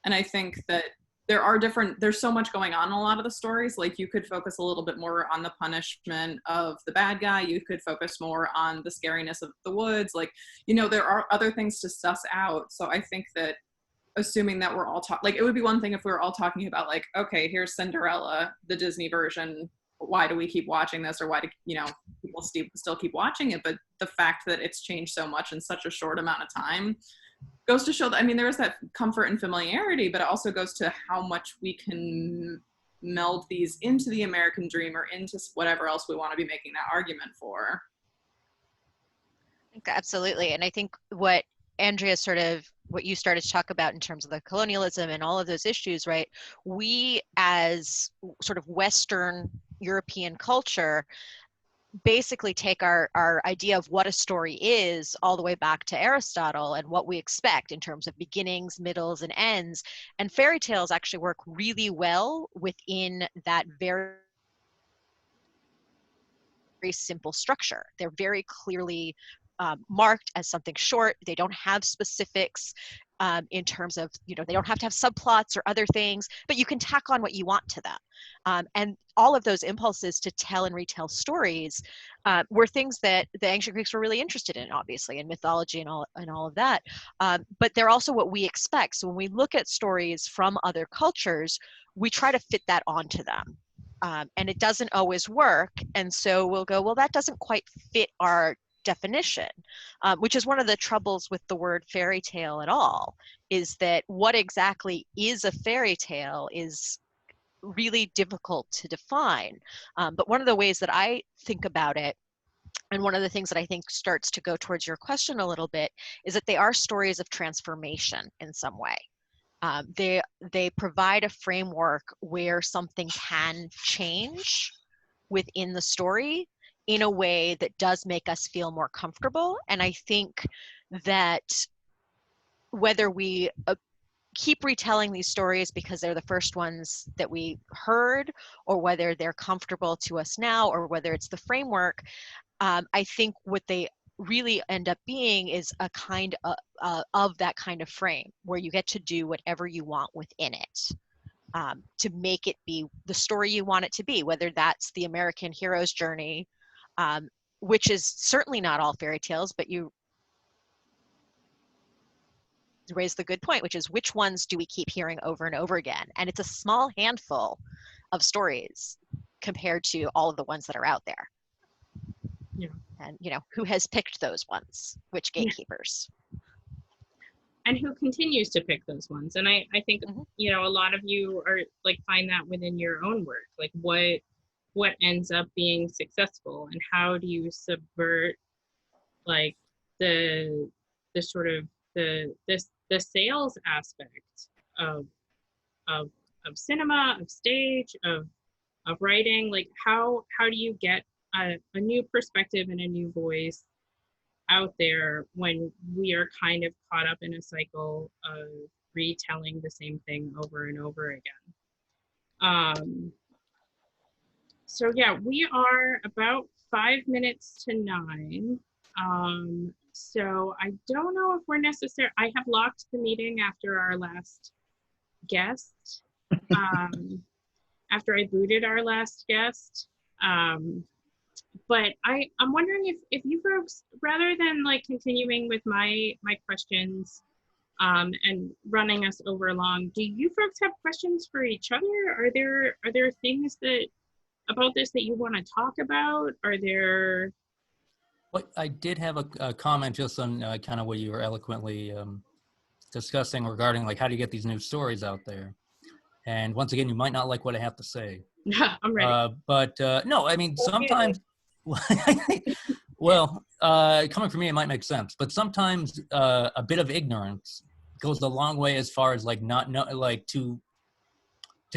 Speaker 4: And I think that there's so much going on in a lot of the stories. Like, you could focus a little bit more on the punishment of the bad guy. You could focus more on the scariness of the woods. Like, there are other things to suss out. So I think that assuming that we're all like, it would be one thing if we were all talking about, like, okay, here's Cinderella, the Disney version. Why do we keep watching this? Or why do, people still keep watching it? But the fact that it's changed so much in such a short amount of time goes to show that, there is that comfort and familiarity, but it also goes to how much we can meld these into the American dream or into whatever else we want to be making that argument for.
Speaker 2: Absolutely. And I think what Andrea what you started to talk about in terms of the colonialism and all of those issues, right? We as sort of Western European culture basically take our idea of what a story is all the way back to Aristotle and what we expect in terms of beginnings, middles, and ends. And fairy tales actually work really well within that very simple structure. They're very clearly marked as something short. They don't have specifics in terms of, they don't have to have subplots or other things, but you can tack on what you want to them. And all of those impulses to tell and retell stories were things that the ancient Greeks were really interested in, obviously, in mythology and all of that. But they're also what we expect. So when we look at stories from other cultures, we try to fit that onto them. And it doesn't always work. And so we'll go, well, that doesn't quite fit our definition, which is one of the troubles with the word fairy tale at all, is that what exactly is a fairy tale is really difficult to define. But one of the ways that I think about it, and one of the things that I think starts to go towards your question a little bit, is that they are stories of transformation in some way. They provide a framework where something can change within the story in a way that does make us feel more comfortable. And I think that whether we keep retelling these stories because they're the first ones that we heard, or whether they're comfortable to us now, or whether it's the framework, I think what they really end up being is a kind of that kind of frame where you get to do whatever you want within it. To make it be the story you want it to be, whether that's the American hero's journey, which is certainly not all fairy tales, but you raise the good point, which is which ones do we keep hearing over and over again? And it's a small handful of stories compared to all of the ones that are out there.
Speaker 1: Yeah.
Speaker 2: And, who has picked those ones? Which gatekeepers?
Speaker 1: And who continues to pick those ones? And I think, a lot of you are like, find that within your own work, like what ends up being successful, and how do you subvert like the sort of the sales aspect of cinema, of stage, of writing. Like how do you get a new perspective and a new voice out there when we are kind of caught up in a cycle of retelling the same thing over and over again? So yeah, we are about 5 minutes to 9. So I don't know if we're necessary. I have locked the meeting after our last guest. After I booted our last guest. But I'm wondering if you folks, rather than like continuing with my questions and running us over long, do you folks have questions for each other? Are there things that about this that you want to talk about? Are there?
Speaker 7: Well, I did have a comment just on kind of what you were eloquently discussing regarding like how do you get these new stories out there. And once again, you might not like what I have to say.
Speaker 1: I'm ready.
Speaker 7: But no, I mean, sometimes, well, coming from me, it might make sense. But sometimes a bit of ignorance goes a long way as far as like not know, like to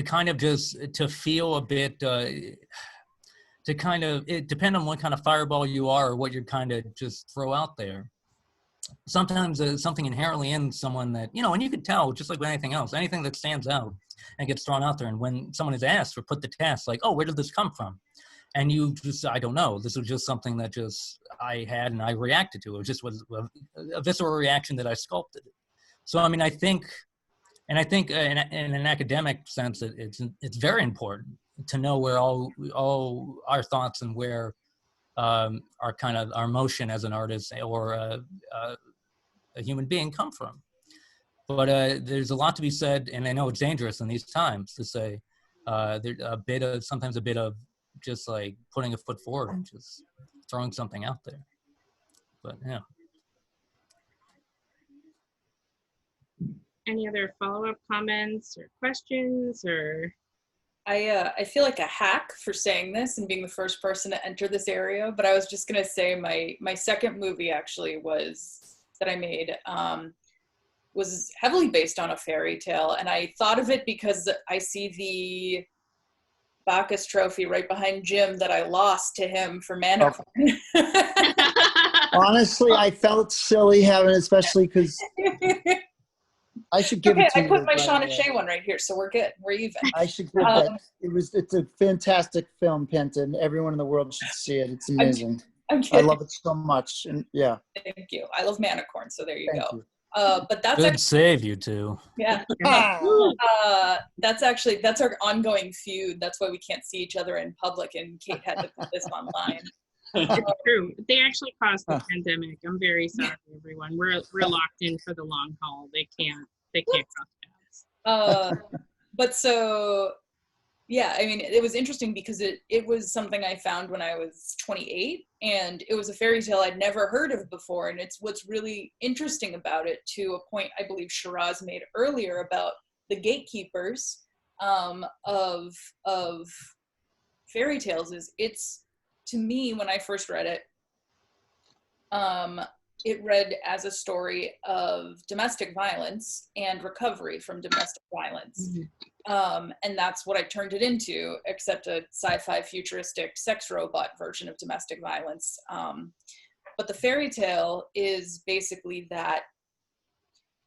Speaker 7: kind of just to feel a bit, to kind of, it depend on what kind of fireball you are or what you're kind of just throw out there. Sometimes there's something inherently in someone that, you know, and you can tell just like with anything else, anything that stands out and gets thrown out there. And when someone is asked or put the task, like, oh, where did this come from? And you just, I don't know. This was just something that just I had and I reacted to. It just was a visceral reaction that I sculpted. So, I mean, I think in an academic sense, it's very important to know where all our thoughts and where our kind of our motion as an artist or a human being come from. But there's a lot to be said, and I know it's dangerous in these times to say sometimes a bit of just like putting a foot forward and just throwing something out there. But yeah.
Speaker 1: Any other follow-up comments or questions or?
Speaker 5: I feel like a hack for saying this and being the first person to enter this area, but I was just gonna say my second movie actually that I made was heavily based on a fairy tale, and I thought of it because I see the Bacchus trophy right behind Jim that I lost to him for Manicorn.
Speaker 8: Honestly, I felt silly having it, especially because I should give it to you.
Speaker 5: I put my Shauna Shea one right here, so we're good. We're even.
Speaker 8: I should give that. It's a fantastic film, Penton. Everyone in the world should see it. It's amazing. I love it so much, and yeah.
Speaker 5: Thank you. I love Manicorn, so there you
Speaker 8: Thank
Speaker 5: go.
Speaker 8: you.
Speaker 5: But that's
Speaker 7: Good save, you two.
Speaker 5: Yeah. That's our ongoing feud. That's why we can't see each other in public, and Cait had to put this online.
Speaker 1: It's true. They actually caused the pandemic. I'm very sorry, everyone. We're locked in for the long haul. They can't cross paths.
Speaker 5: But so, yeah, I mean, it was interesting because it was something I found when I was 28, and it was a fairy tale I'd never heard of before. And it's what's really interesting about it, to a point I believe Shiraz made earlier about the gatekeepers of fairy tales, is it's, to me, when I first read it, it read as a story of domestic violence and recovery from domestic violence. And that's what I turned it into, except a sci-fi futuristic sex robot version of domestic violence. But the fairy tale is basically that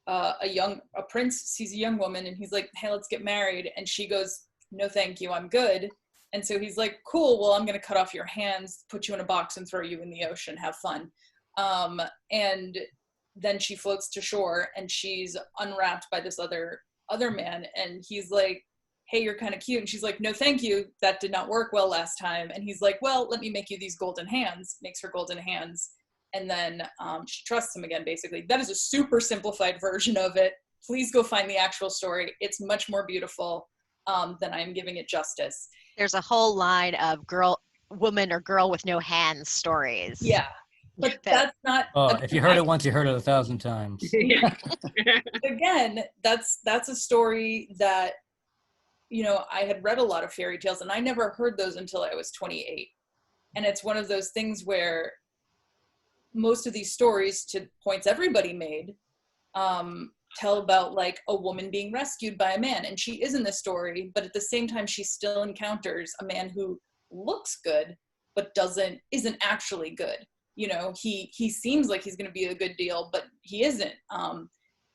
Speaker 5: a prince sees a young woman and he's like, hey, let's get married. And she goes, no, thank you, I'm good. And so he's like, cool, well, I'm gonna cut off your hands, put you in a box and throw you in the ocean, have fun. And then she floats to shore and she's unwrapped by this other man, and he's like, hey, you're kind of cute. And she's like, no, thank you, that did not work well last time. And he's like, well, let me make you these golden hands, makes her golden hands. And then she trusts him again, basically. That is a super simplified version of it. Please go find the actual story. It's much more beautiful than I'm giving it justice.
Speaker 2: There's a whole line of woman or girl with no hands stories.
Speaker 5: Yeah. But that's not.
Speaker 7: If you heard it once, you heard it 1,000 times.
Speaker 5: Again, that's a story that, you know, I had read a lot of fairy tales and I never heard those until I was 28. And it's one of those things where most of these stories, to points everybody made, tell about like a woman being rescued by a man, and she is in the story, but at the same time she still encounters a man who looks good but isn't actually good. You know, he seems like he's going to be a good deal, but he isn't. And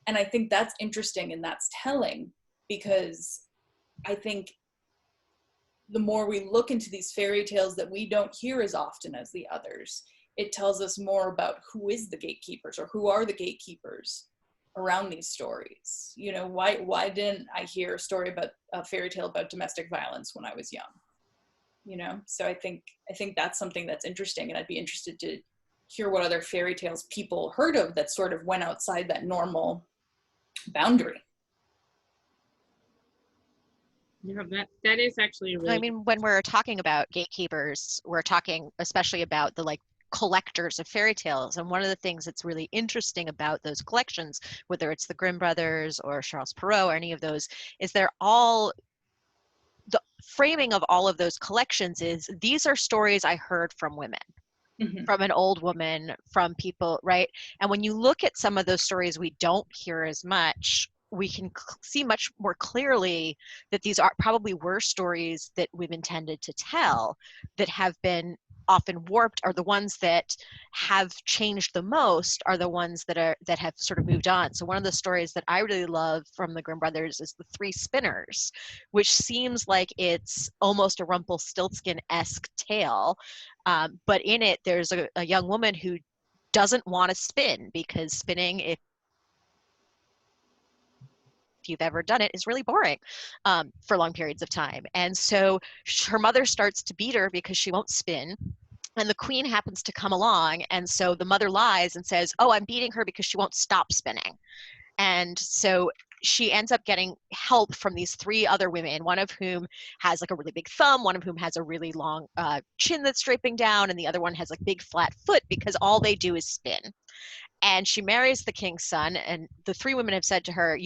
Speaker 5: I think that's interesting and that's telling, because I think the more we look into these fairy tales that we don't hear as often as the others, it tells us more about who is the gatekeepers, or who are the gatekeepers around these stories. You know, why didn't I hear a fairy tale about domestic violence when I was young? You know, so I think that's something that's interesting, and I'd be interested to hear what other fairy tales people heard of that sort of went outside that normal boundary.
Speaker 1: Yeah, that is actually really.
Speaker 2: I mean, when we're talking about gatekeepers, we're talking especially about the like collectors of fairy tales. And one of the things that's really interesting about those collections, whether it's the Grimm brothers or Charles Perrault or any of those, is they're all, the framing of all of those collections is, these are stories I heard from women.
Speaker 5: Mm-hmm.
Speaker 2: From an old woman, from people, right? And when you look at some of those stories we don't hear as much, we can see much more clearly that these are probably were stories that women tended to tell that have been often warped, are the ones that have changed the most, are the ones that have sort of moved on. So one of the stories that I really love from the Grimm brothers is The Three Spinners, which seems like it's almost a Rumpelstiltskin-esque tale, but in it there's a young woman who doesn't want to spin, because spinning, if you've ever done it, is really boring for long periods of time. And so her mother starts to beat her because she won't spin. And the queen happens to come along, and so the mother lies and says, oh, I'm beating her because she won't stop spinning. And so she ends up getting help from these three other women, one of whom has like a really big thumb, one of whom has a really long chin that's draping down, and the other one has like big flat foot, because all they do is spin. And she marries the king's son, and the three women have said to her,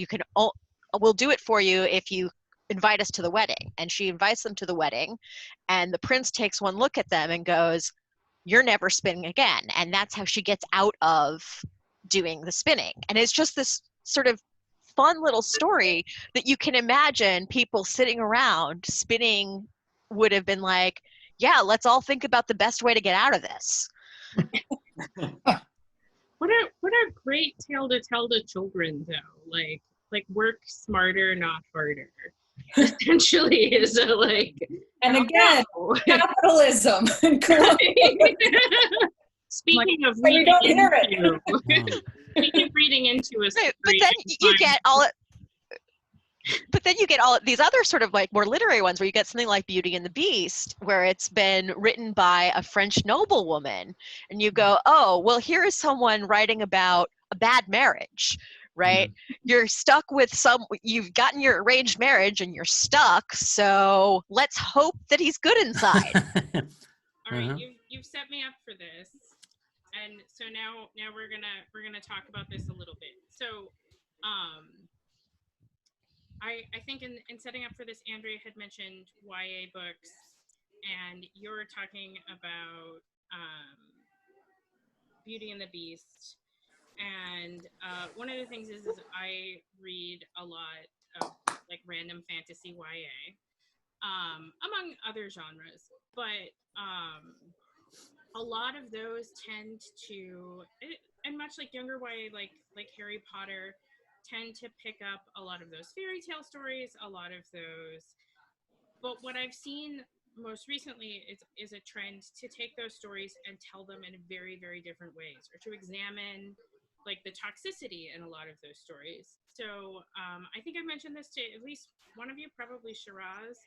Speaker 2: we'll do it for you if you invite us to the wedding. And she invites them to the wedding, and the prince takes one look at them and goes, you're never spinning again. And that's how she gets out of doing the spinning. And it's just this sort of fun little story that you can imagine people sitting around spinning would have been like, yeah, let's all think about the best way to get out of this.
Speaker 1: What a great tale to tell to children, though. Like work smarter, not harder. Essentially is a like.
Speaker 5: And again, capitalism.
Speaker 1: Speaking of
Speaker 5: we don't hear it.
Speaker 1: Speaking of reading into a story,
Speaker 2: but then you get all. But then you get all these other sort of like more literary ones, where you get something like Beauty and the Beast, where it's been written by a French noblewoman, and you go, oh, well, here is someone writing about a bad marriage, right? Mm-hmm. You're stuck with you've gotten your arranged marriage and you're stuck, so let's hope that he's good inside.
Speaker 1: All right, you've set me up for this, and so now we're gonna talk about this a little bit. So, I think in setting up for this, Andrea had mentioned YA books, and you're talking about Beauty and the Beast. And one of the things is I read a lot of like random fantasy YA, among other genres. But a lot of those tend to, and much like younger YA, like Harry Potter, tend to pick up a lot of those fairy tale stories, a lot of those. But what I've seen most recently is a trend to take those stories and tell them in very, very different ways, or to examine like the toxicity in a lot of those stories. So I think I mentioned this to at least one of you, probably Shiraz.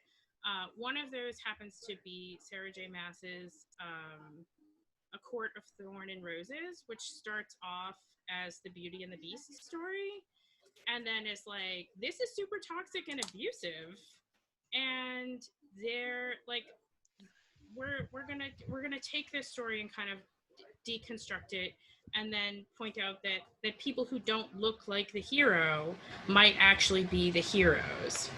Speaker 1: One of those happens to be Sarah J. Maas's A Court of Thorn and Roses, which starts off as the Beauty and the Beast story, and then it's like, this is super toxic and abusive, and they're like, we're gonna take this story and kind of deconstruct it, and then point out that people who don't look like the hero might actually be the heroes.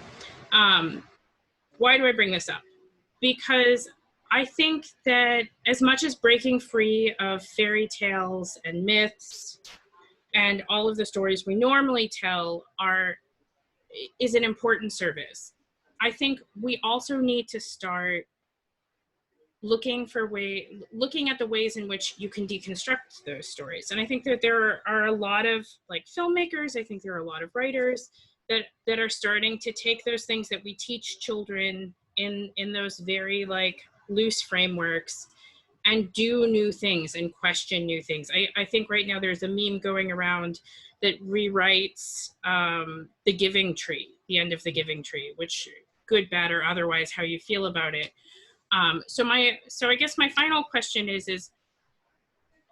Speaker 1: Why do I bring this up? Because I think that as much as breaking free of fairy tales and myths and all of the stories we normally tell is an important service, I think we also need to start looking at the ways in which you can deconstruct those stories. And I think that there are a lot of like filmmakers, I think there are a lot of writers that are starting to take those things that we teach children in those very like loose frameworks and do new things and question new things. I think right now there's a meme going around that rewrites the giving tree, the end of the giving tree, which good, bad, or otherwise, how you feel about it. So I guess my final question is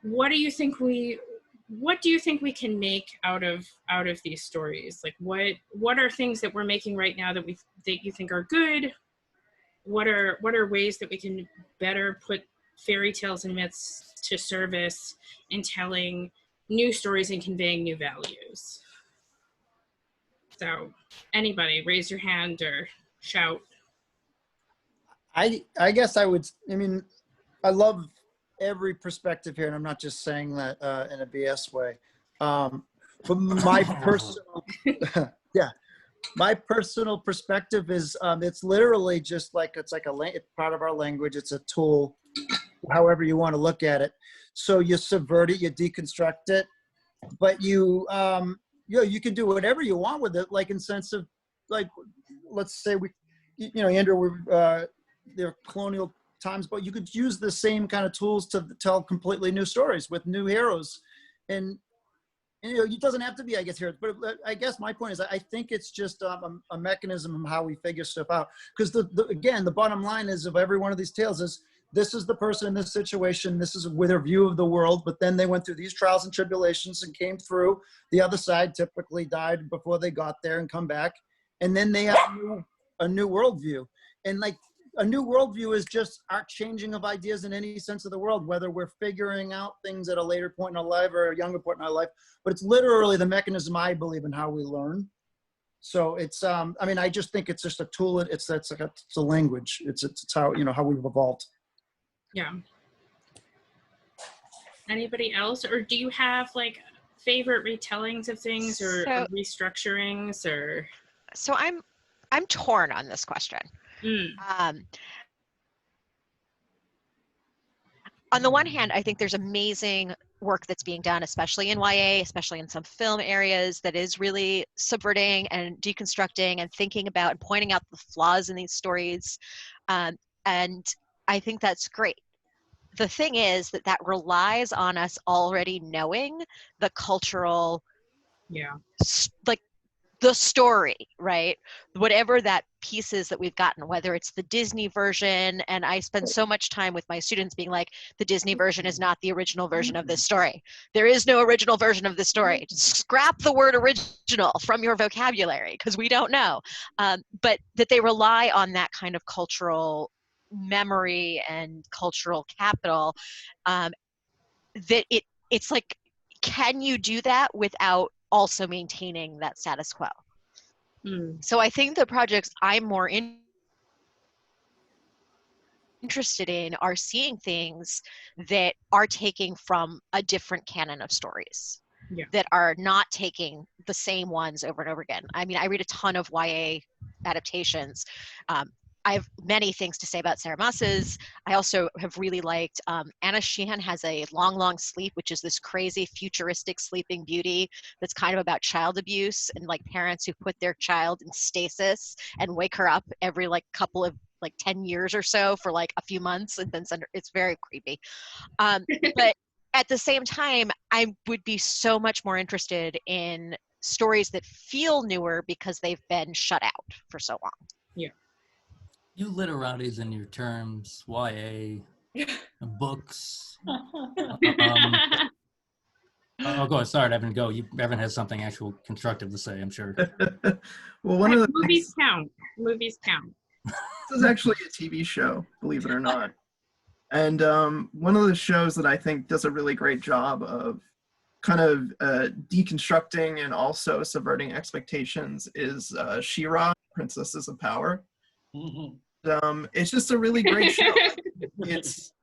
Speaker 1: what do you think we can make out of these stories? Like what are things that we're making right now that you think are good? What are ways that we can better put fairy tales and myths to service in telling new stories and conveying new values? So anybody raise your hand or shout.
Speaker 8: I guess I mean, I love every perspective here, and I'm not just saying that in a BS way. But my personal, yeah, my personal perspective is it's literally just like it's part of our language. It's a tool, however you want to look at it. So you subvert it, you deconstruct it, but you can do whatever you want with it. Like in sense of like, let's say Andrew, they're colonial times, but you could use the same kind of tools to tell completely new stories with new heroes. And it doesn't have to be, I guess, heroes, but I guess my point is I think it's just a mechanism of how we figure stuff out. Because again, the bottom line is of every one of these tales is this is the person in this situation, this is with their view of the world, but then they went through these trials and tribulations and came through. The other side typically died before they got there and come back. And then they have a new worldview. And like, a new worldview is just our changing of ideas in any sense of the world, whether we're figuring out things at a later point in our life or a younger point in our life, but it's literally the mechanism I believe in how we learn. So it's, I mean, I just think it's just a tool. It's a language. It's how, how we've evolved.
Speaker 1: Yeah. Anybody else? Or do you have like favorite retellings of things or restructurings or?
Speaker 2: So I'm torn on this question. On the one hand, I think there's amazing work that's being done, especially in YA, especially in some film areas, that is really subverting and deconstructing and thinking about and pointing out the flaws in these stories. And I think that's great. The thing is that relies on us already knowing the cultural, like the story, right? Whatever that piece is that we've gotten, whether it's the Disney version, and I spend so much time with my students being like, the Disney version is not the original version of this story. There is no original version of this story. Just scrap the word original from your vocabulary because we don't know. But that they rely on that kind of cultural memory and cultural capital, that it's like, can you do that without also maintaining that status quo? So I think the projects I'm more interested in are seeing things that are taking from a different canon of stories, that are not taking the same ones over and over again. I mean, I read a ton of YA adaptations. I have many things to say about Sarah Moss's. I also have really liked, Anna Sheehan has a Long, Long Sleep, which is this crazy futuristic sleeping beauty that's kind of about child abuse and like parents who put their child in stasis and wake her up every like couple of like 10 years or so for like a few months and then send her. It's very creepy. But at the same time, I would be so much more interested in stories that feel newer because they've been shut out for so long.
Speaker 1: Yeah.
Speaker 7: You literatis in your terms, YA, books. Oh, go ahead. Sorry, Evan, go. Evan has something actual constructive to say, I'm sure.
Speaker 3: Well, one of the
Speaker 1: movies count. Movies count.
Speaker 3: This is actually a TV show, believe it or not. And one of the shows that I think does a really great job of kind of deconstructing and also subverting expectations is Shiraz, Princesses of Power. It's just a really great show. It's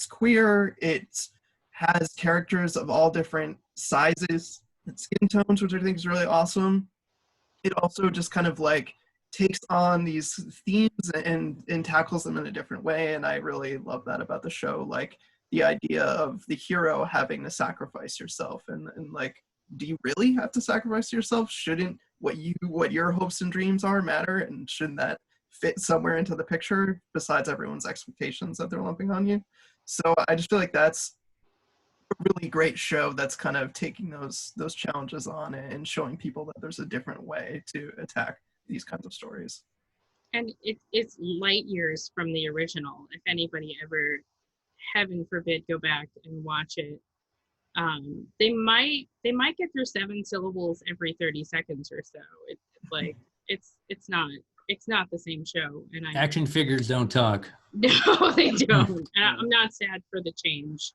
Speaker 3: queer. It has characters of all different sizes and skin tones, which I think is really awesome. It also just kind of like takes on these themes and tackles them in a different way, and I really love that about the show. Like the idea of the hero having to sacrifice yourself, and like, do you really have to sacrifice yourself? Shouldn't what your hopes and dreams are matter, and shouldn't that fit somewhere into the picture besides everyone's expectations that they're lumping on you. So I just feel like that's a really great show that's kind of taking those challenges on and showing people that there's a different way to attack these kinds of stories.
Speaker 1: And it's light years from the original. If anybody ever, heaven forbid, go back and watch it, they might get through 7 syllables every 30 seconds or so. It's not the same show. And
Speaker 7: Action figures don't talk.
Speaker 1: No, they don't. I'm not sad for the change.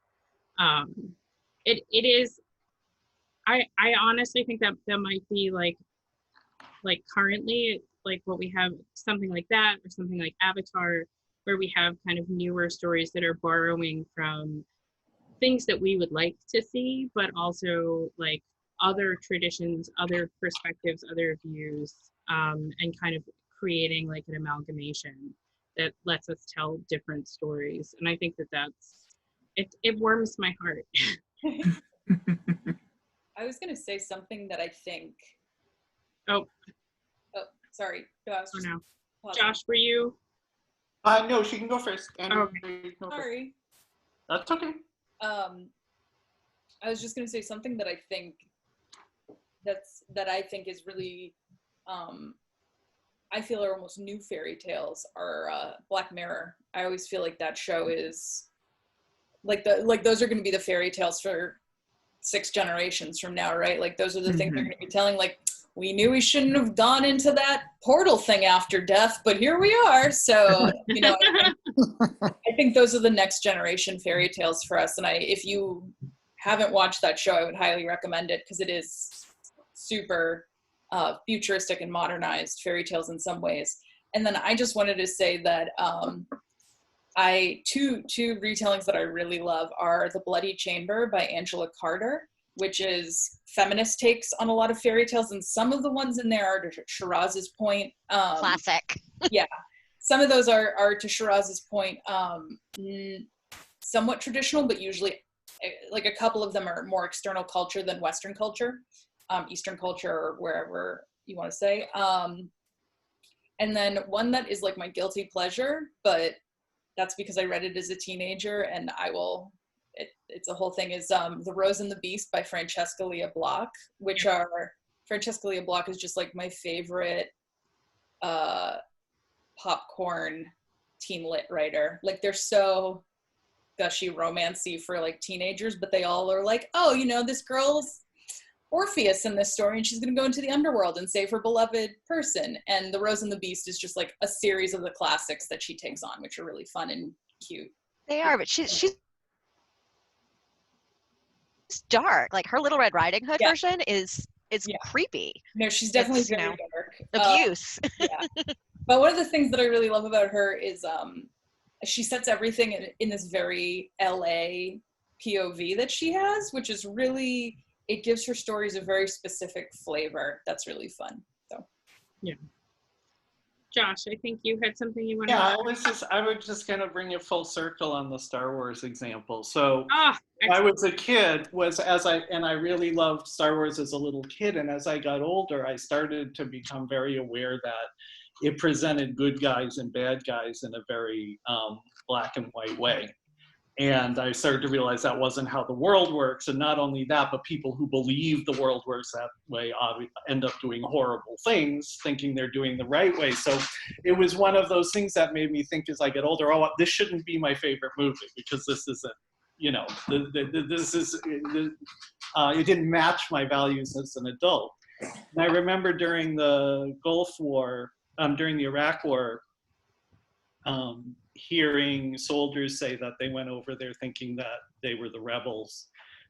Speaker 1: It is. I honestly think that might be like currently, like what we have, something like that, or something like Avatar, where we have kind of newer stories that are borrowing from things that we would like to see, but also like other traditions, other perspectives, other views, and kind of creating like an amalgamation that lets us tell different stories. And I think it warms my heart.
Speaker 5: I was going to say something that I think.
Speaker 1: Oh,
Speaker 5: sorry.
Speaker 1: Oh, no. Josh, were you?
Speaker 6: No, she can go first.
Speaker 5: Okay. Sorry.
Speaker 6: That's okay.
Speaker 5: I was just going to say something that I think is really, I feel are almost new fairy tales are Black Mirror. I always feel like that show is like those are going to be the fairy tales for 6 generations from now, right? Like those are the things they're going to be telling. Like, we knew we shouldn't have gone into that portal thing after death, but here we are. So, you know, I think those are the next generation fairy tales for us. And if you haven't watched that show, I would highly recommend it because it is super futuristic and modernized fairy tales in some ways. And then I just wanted to say that two retellings that I really love are The Bloody Chamber by Angela Carter, which is feminist takes on a lot of fairy tales, and some of the ones in there are to Shiraz's point.
Speaker 2: Classic.
Speaker 5: Yeah, some of those are to Shiraz's point, somewhat traditional, but usually, like a couple of them are more external culture than Western culture, Eastern culture, or wherever you want to say. And then one that is like my guilty pleasure, but that's because I read it as a teenager, and it's a whole thing, is The Rose and the Beast by Francesca Leah Block, which Francesca Leah Block is just like my favorite popcorn teen lit writer. Like they're so gushy romancy for like teenagers, but they all are like, oh, you know, this girl's Orpheus in this story and she's going to go into the underworld and save her beloved person. And The Rose and the Beast is just like a series of the classics that she takes on, which are really fun and cute.
Speaker 2: They are, but she's dark. Like her Little Red Riding Hood version is creepy.
Speaker 5: No, she's definitely very dark.
Speaker 2: Abuse.
Speaker 5: Yeah. But one of the things that I really love about her is she sets everything in this very LA POV that she has, which is really, it gives her stories a very specific flavor that's really fun. So
Speaker 1: yeah. Josh, I think you had something you wanted to
Speaker 6: I was just going to bring it full circle on the Star Wars example. So I was a kid, and I really loved Star Wars as a little kid. And as I got older, I started to become very aware that it presented good guys and bad guys in a very black and white way. And I started to realize that wasn't how the world works. And not only that, but people who believe the world works that way end up doing horrible things, thinking they're doing the right way. So it was one of those things that made me think as I get older, oh, this shouldn't be my favorite movie because this isn't, you know, it didn't match my values as an adult. And I remember during the Gulf War, during the Iraq War, hearing soldiers say that they went over there thinking that they were the rebels,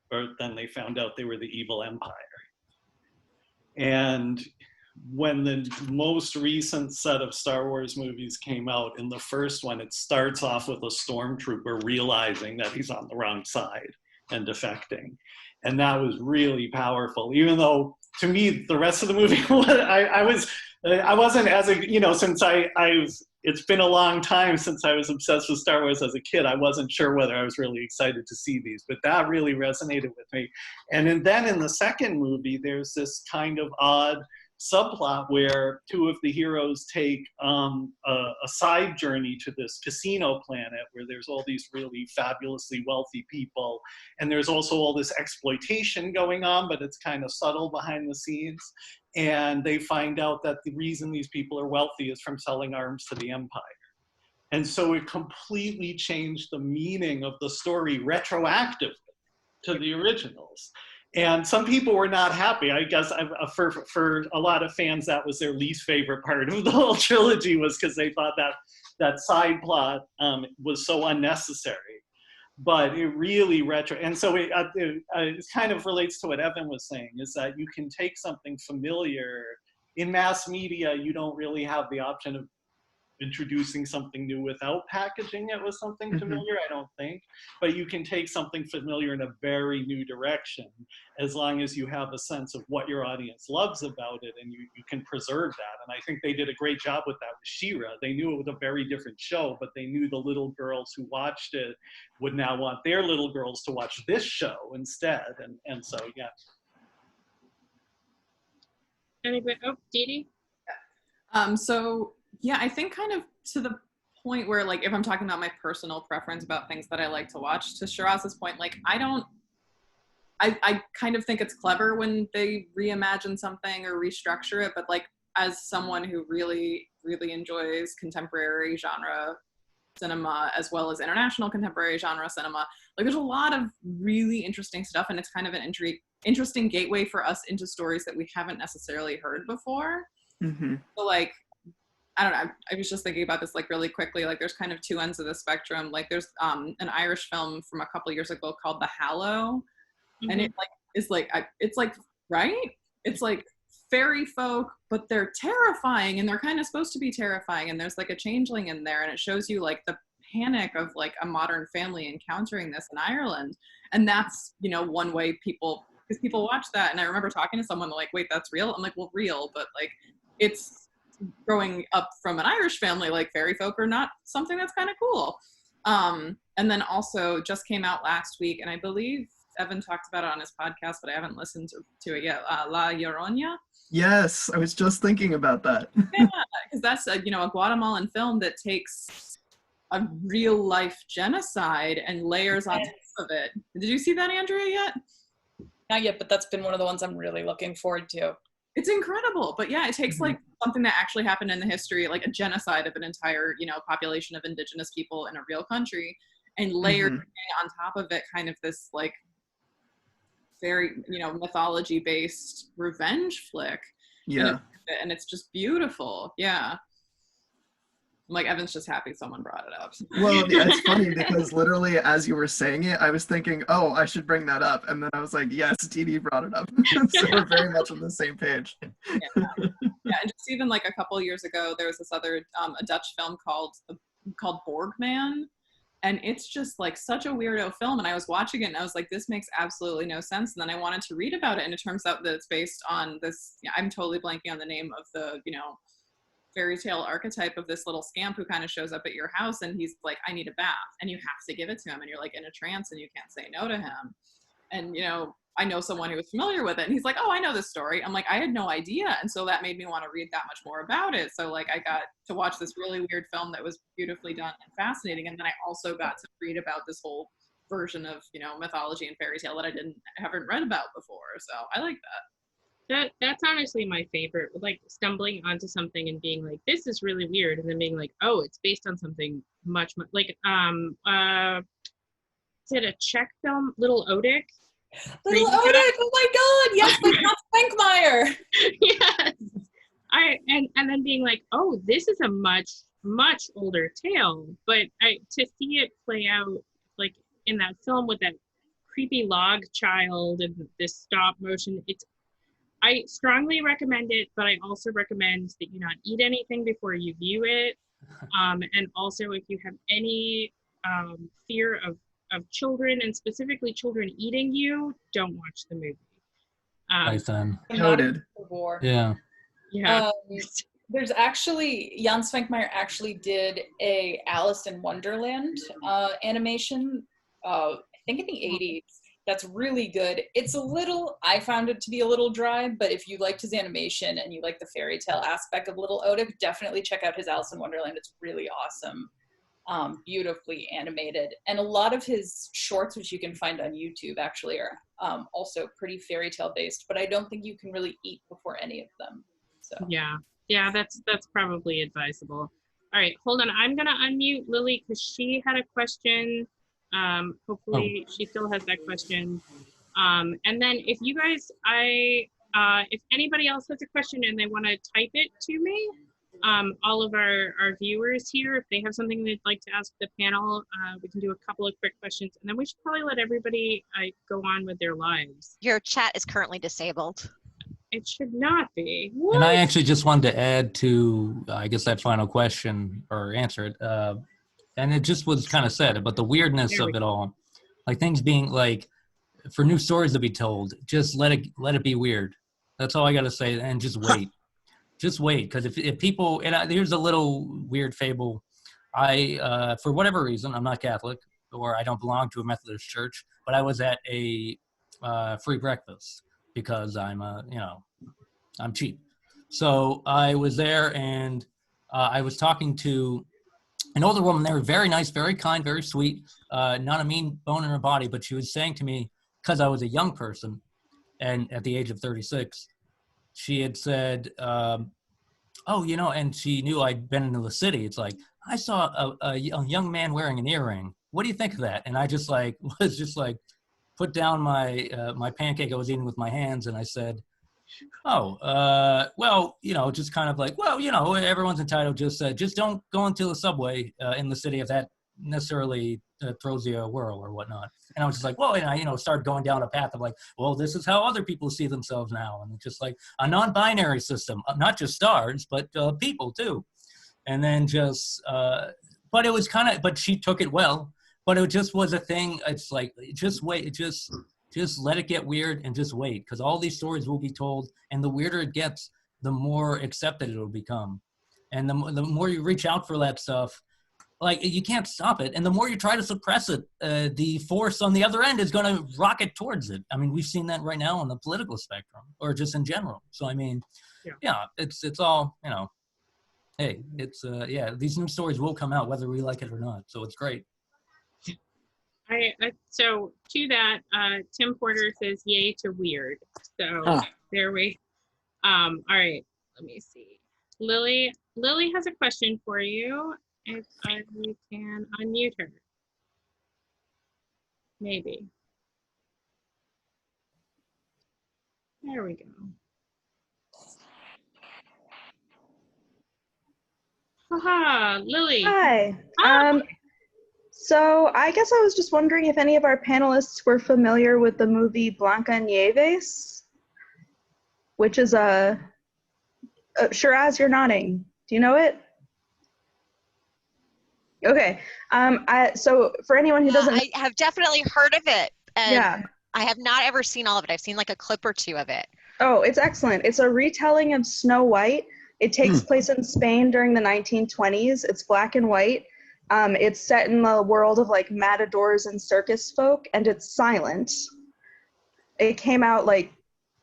Speaker 6: but then they found out they were the evil empire. And when the most recent set of Star Wars movies came out, in the first one, it starts off with a stormtrooper realizing that he's on the wrong side and defecting. And that was really powerful, even though to me, the rest of the movie, I wasn't as a, you know, since it's been a long time since I was obsessed with Star Wars as a kid. I wasn't sure whether I was really excited to see these, but that really resonated with me. And then in the second movie, there's this kind of odd subplot where two of the heroes take a side journey to this casino planet where there's all these really fabulously wealthy people, and there's also all this exploitation going on, but it's kind of subtle behind the scenes. And they find out that the reason these people are wealthy is from selling arms to the Empire. And so it completely changed the meaning of the story retroactively to the originals. And some people were not happy. I guess for a lot of fans, that was their least favorite part of the whole trilogy, was because they thought that side plot was so unnecessary. But it really and so it kind of relates to what Evan was saying, is that you can take something familiar. In mass media, you don't really have the option of introducing something new without packaging it with something familiar, I don't think. But you can take something familiar in a very new direction, as long as you have a sense of what your audience loves about it, and you can preserve that. And I think they did a great job with that with She-Ra. They knew it was a very different show, but they knew the little girls who watched it would now want their little girls to watch this show instead. And so, yeah.
Speaker 1: Anybody? Oh, Dee Dee?
Speaker 4: So yeah, I think kind of to the point where, like, if I'm talking about my personal preference about things that I like to watch, to Shiraz's point, like, I kind of think it's clever when they reimagine something or restructure it, but like, as someone who really, really enjoys contemporary genre cinema as well as international contemporary genre cinema, like, there's a lot of really interesting stuff, and it's kind of an interesting gateway for us into stories that we haven't necessarily heard before. So like, I don't know, I was just thinking about this like really quickly, like there's kind of two ends of the spectrum. Like there's an Irish film from a couple years ago called The Hallow, and it like is like, it's like, right? It's like fairy folk, but they're terrifying, and they're kind of supposed to be terrifying, and there's like a changeling in there, and it shows you like the panic of like a modern family encountering this in Ireland. And that's, you know, one way because people watch that, and I remember talking to someone like, wait, that's real? I'm like, well, real, but like, it's growing up from an Irish family, like fairy folk are not something that's kind of cool. And then also just came out last week, and I believe Evan talked about it on his podcast, but I haven't listened to it yet. La Llorona.
Speaker 3: Yes, I was just thinking about that.
Speaker 4: Yeah, because that's a Guatemalan film that takes a real life genocide and layers on top of it. Did you see that, Andrea, yet?
Speaker 5: Not yet, but that's been one of the ones I'm really looking forward to.
Speaker 4: It's incredible, but yeah, it takes like something that actually happened in the history, like a genocide of an entire, population of indigenous people in a real country, and layered on top of it kind of this like very, mythology-based revenge flick.
Speaker 3: Yeah.
Speaker 4: And it's just beautiful. Yeah. Like, Evan's just happy someone brought it up.
Speaker 3: Well, yeah, it's funny because literally as you were saying it, I was thinking, oh, I should bring that up. And then I was like, yes, Dee Dee brought it up. So we're very much on the same page.
Speaker 4: Yeah, and just even like a couple years ago, there was this other, a Dutch film called Borgman. And it's just like such a weirdo film. And I was watching it and I was like, this makes absolutely no sense. And then I wanted to read about it. And it turns out that it's based on this, I'm totally blanking on the name of the, fairy tale archetype of this little scamp who kind of shows up at your house, and he's like, I need a bath, and you have to give it to him, and you're like in a trance and you can't say no to him. And I know someone who was familiar with it, and he's like, oh, I know this story. I'm like, I had no idea. And so that made me want to read that much more about it. So like, I got to watch this really weird film that was beautifully done and fascinating, and then I also got to read about this whole version of mythology and fairy tale that I haven't read about before. So I like that.
Speaker 1: That's honestly my favorite, like stumbling onto something and being like, this is really weird, and then being like, oh, it's based on something much like is it a Czech film, Little Odik?
Speaker 5: Little Odik, oh my god, yes, like Hans Venkmeyer.
Speaker 1: Yes. And then being like, oh, this is a much older tale, but to see it play out like in that film with that creepy log child and this stop motion, I strongly recommend it, but I also recommend that you not eat anything before you view it. And also, if you have any fear of children, and specifically children eating you, don't watch the movie.
Speaker 7: Right then.
Speaker 3: Noted.
Speaker 7: Yeah.
Speaker 1: Yeah.
Speaker 5: There's actually, Jan Svenkmeyer actually did a Alice in Wonderland animation, I think in the 80s. that's really good. I found it to be a little dry, but if you liked his animation and you like the fairy tale aspect of Little Otik, definitely check out his Alice in Wonderland. It's really awesome. Beautifully animated. And a lot of his shorts, which you can find on YouTube, actually are also pretty fairy tale based, but I don't think you can really eat before any of them. So
Speaker 1: yeah, that's probably advisable. All right, hold on. I'm gonna unmute Lily because she had a question. Hopefully she still has that question. And then if you guys, if anybody else has a question and they want to type it to me, all of our viewers here, if they have something they'd like to ask the panel, we can do a couple of quick questions, and then we should probably let everybody go on with their lives.
Speaker 2: Your chat is currently disabled.
Speaker 1: It should not be. What?
Speaker 7: And I actually just wanted to add to, I guess, that final question, or answer it. And it just was kind of said, but the weirdness of it all, like things being like, for new stories to be told, just let it be weird. That's all I got to say, and just wait. Just wait, because if people, and here's a little weird fable. For whatever reason, I'm not Catholic, or I don't belong to a Methodist church, but I was at a free breakfast because I'm cheap. So I was there, and I was talking to an older woman. They were very nice, very kind, very sweet, not a mean bone in her body, but she was saying to me, because I was a young person, and at the age of 36, she had said, and she knew I'd been into the city. It's like, I saw a young man wearing an earring. What do you think of that? And I just put down my pancake I was eating with my hands, and I said, just kind of like, everyone's entitled. Just don't go into the subway in the city if that necessarily throws you a whirl or whatnot. And I was just like, whoa, and I, started going down a path of like, well, this is how other people see themselves now. And it's just like a non-binary system, not just stars, but people too. And then but it was but she took it well, but it just was a thing. It's like, just wait, just let it get weird and just wait, because all these stories will be told, and the weirder it gets, the more accepted it will become. And the more you reach out for that stuff, like, you can't stop it. And the more you try to suppress it, the force on the other end is going to rocket towards it. I mean, we've seen that right now on the political spectrum, or just in general. So, I mean, it's all, hey, these new stories will come out whether we like it or not. So it's great.
Speaker 1: So to that, Tim Porter says yay to weird. So there we, all right, let me see. Lily has a question for you. If you can unmute her. Maybe. There we go. Haha, Lily.
Speaker 9: Hi. So I guess I was just wondering if any of our panelists were familiar with the movie Blancanieves, which is Shiraz, you're nodding. Do you know it? Okay. So for anyone who doesn't,
Speaker 2: I have definitely heard of it. And
Speaker 9: yeah.
Speaker 2: I have not ever seen all of it. I've seen like a clip or two of it.
Speaker 9: Oh, it's excellent. It's a retelling of Snow White. It takes place in Spain during the 1920s. It's black and white. It's set in the world of like matadors and circus folk, and it's silent. It came out like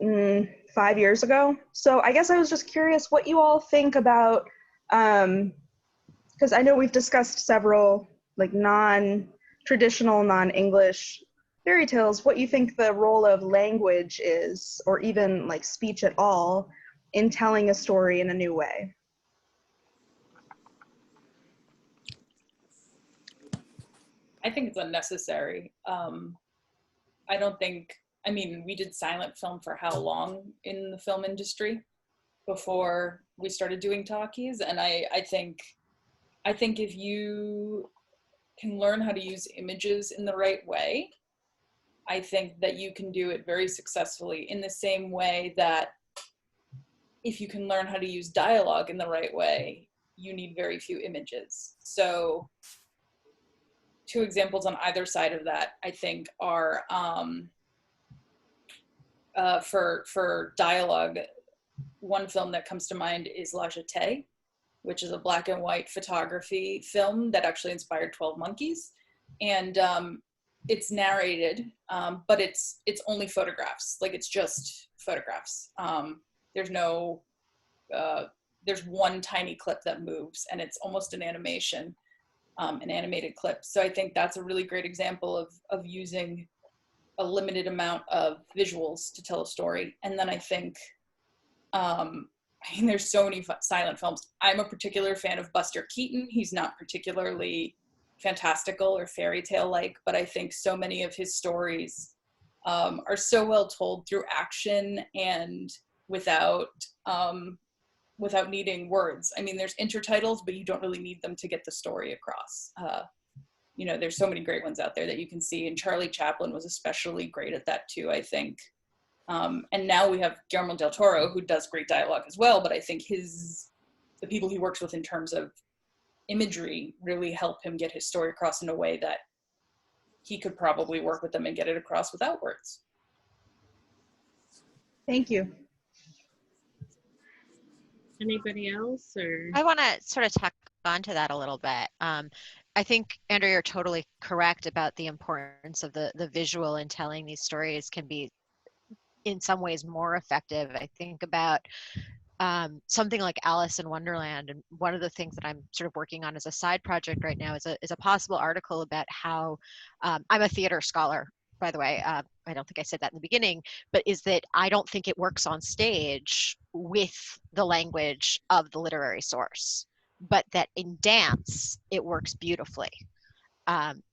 Speaker 9: 5 years ago. So I guess I was just curious what you all think about, because I know we've discussed several like non-traditional, non-English fairy tales, what you think the role of language is, or even like speech at all, in telling a story in a new way.
Speaker 5: I think it's unnecessary. We did silent film for how long in the film industry before we started doing talkies, and I think if you can learn how to use images in the right way, I think that you can do it very successfully, in the same way that if you can learn how to use dialogue in the right way, you need very few images. So two examples on either side of that, I think, are for dialogue. One film that comes to mind is La Jetée, which is a black and white photography film that actually inspired 12 Monkeys. And it's narrated, but it's only photographs. Like, it's just photographs. There's no, there's one tiny clip that moves, and it's almost an animation, an animated clip. So I think that's a really great example of using a limited amount of visuals to tell a story. And then I think, I mean, there's so many silent films. I'm a particular fan of Buster Keaton. He's not particularly fantastical or fairy tale like, but I think so many of his stories are so well told through action and without needing words. I mean, there's intertitles, but you don't really need them to get the story across. You know, there's so many great ones out there that you can see, and Charlie Chaplin was especially great at that too, I think. And now we have Guillermo del Toro, who does great dialogue as well, but I think the people he works with in terms of imagery really help him get his story across in a way that he could probably work with them and get it across without words.
Speaker 9: Thank you.
Speaker 1: Anybody else? Or
Speaker 2: I want to sort of tack onto that a little bit. I think, Andrea, you're totally correct about the importance of the visual in telling these stories can be in some ways more effective. I think about something like Alice in Wonderland, and one of the things that I'm sort of working on as a side project right now is a possible article about how I'm a theater scholar, by the way. I don't think I said that in the beginning, but is that I don't think it works on stage with the language of the literary source, but that in dance it works beautifully.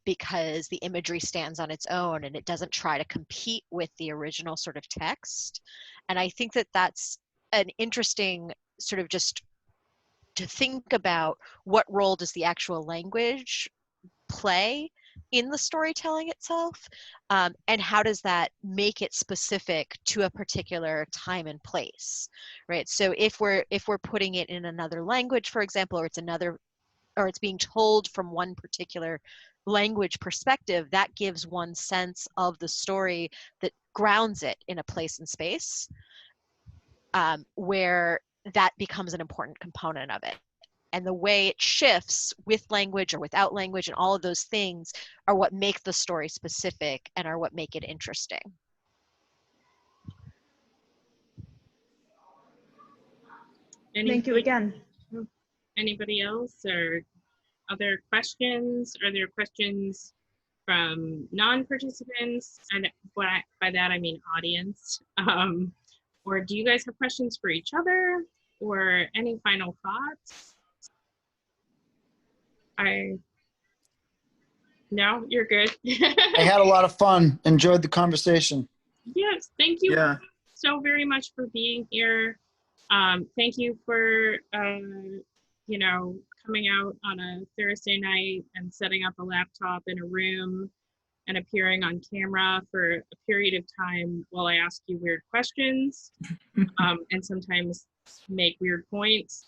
Speaker 2: Because the imagery stands on its own and it doesn't try to compete with the original sort of text. And I think that that's an interesting sort of just to think about, what role does the actual language play in the storytelling itself, and how does that make it specific to a particular time and place, right? So if we're putting it in another language, for example, or it's being told from one particular language perspective, that gives one sense of the story that grounds it in a place and space, where that becomes an important component of it. And the way it shifts with language or without language and all of those things are what make the story specific and are what make it interesting.
Speaker 9: Thank you again.
Speaker 1: Anybody else, or other questions? Are there questions from non-participants? And by that I mean audience. Or do you guys have questions for each other, or any final thoughts? No, you're good.
Speaker 8: I had a lot of fun. Enjoyed the conversation.
Speaker 1: Yes, thank you
Speaker 3: Yeah.
Speaker 1: so very much for being here. Thank you for you know, coming out on a Thursday night and setting up a laptop in a room and appearing on camera for a period of time while I ask you weird questions, and sometimes make weird points.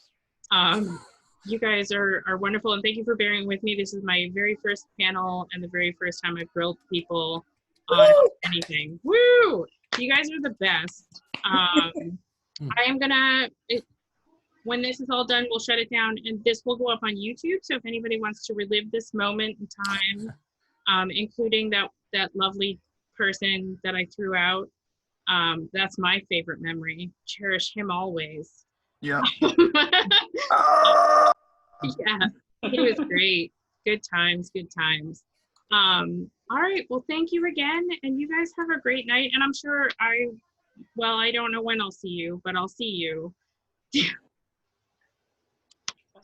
Speaker 1: You guys are wonderful, and thank you for bearing with me. This is my very first panel and the very first time I've grilled people on anything. Woo! You guys are the best. I am gonna, when this is all done, we'll shut it down, and this will go up on YouTube. So if anybody wants to relive this moment in time, including that lovely person that I threw out, that's my favorite memory. Cherish him always.
Speaker 3: Yeah.
Speaker 1: Yeah, he was great. Good times, good times. All right, well, thank you again, and you guys have a great night. And I'm sure I don't know when I'll see you, but I'll see you.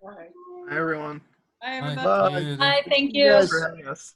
Speaker 4: All right.
Speaker 3: Hi, everyone.
Speaker 4: Bye, everybody.
Speaker 8: Bye.
Speaker 5: Hi, thank
Speaker 8: you.
Speaker 5: you.
Speaker 3: Thanks for having us.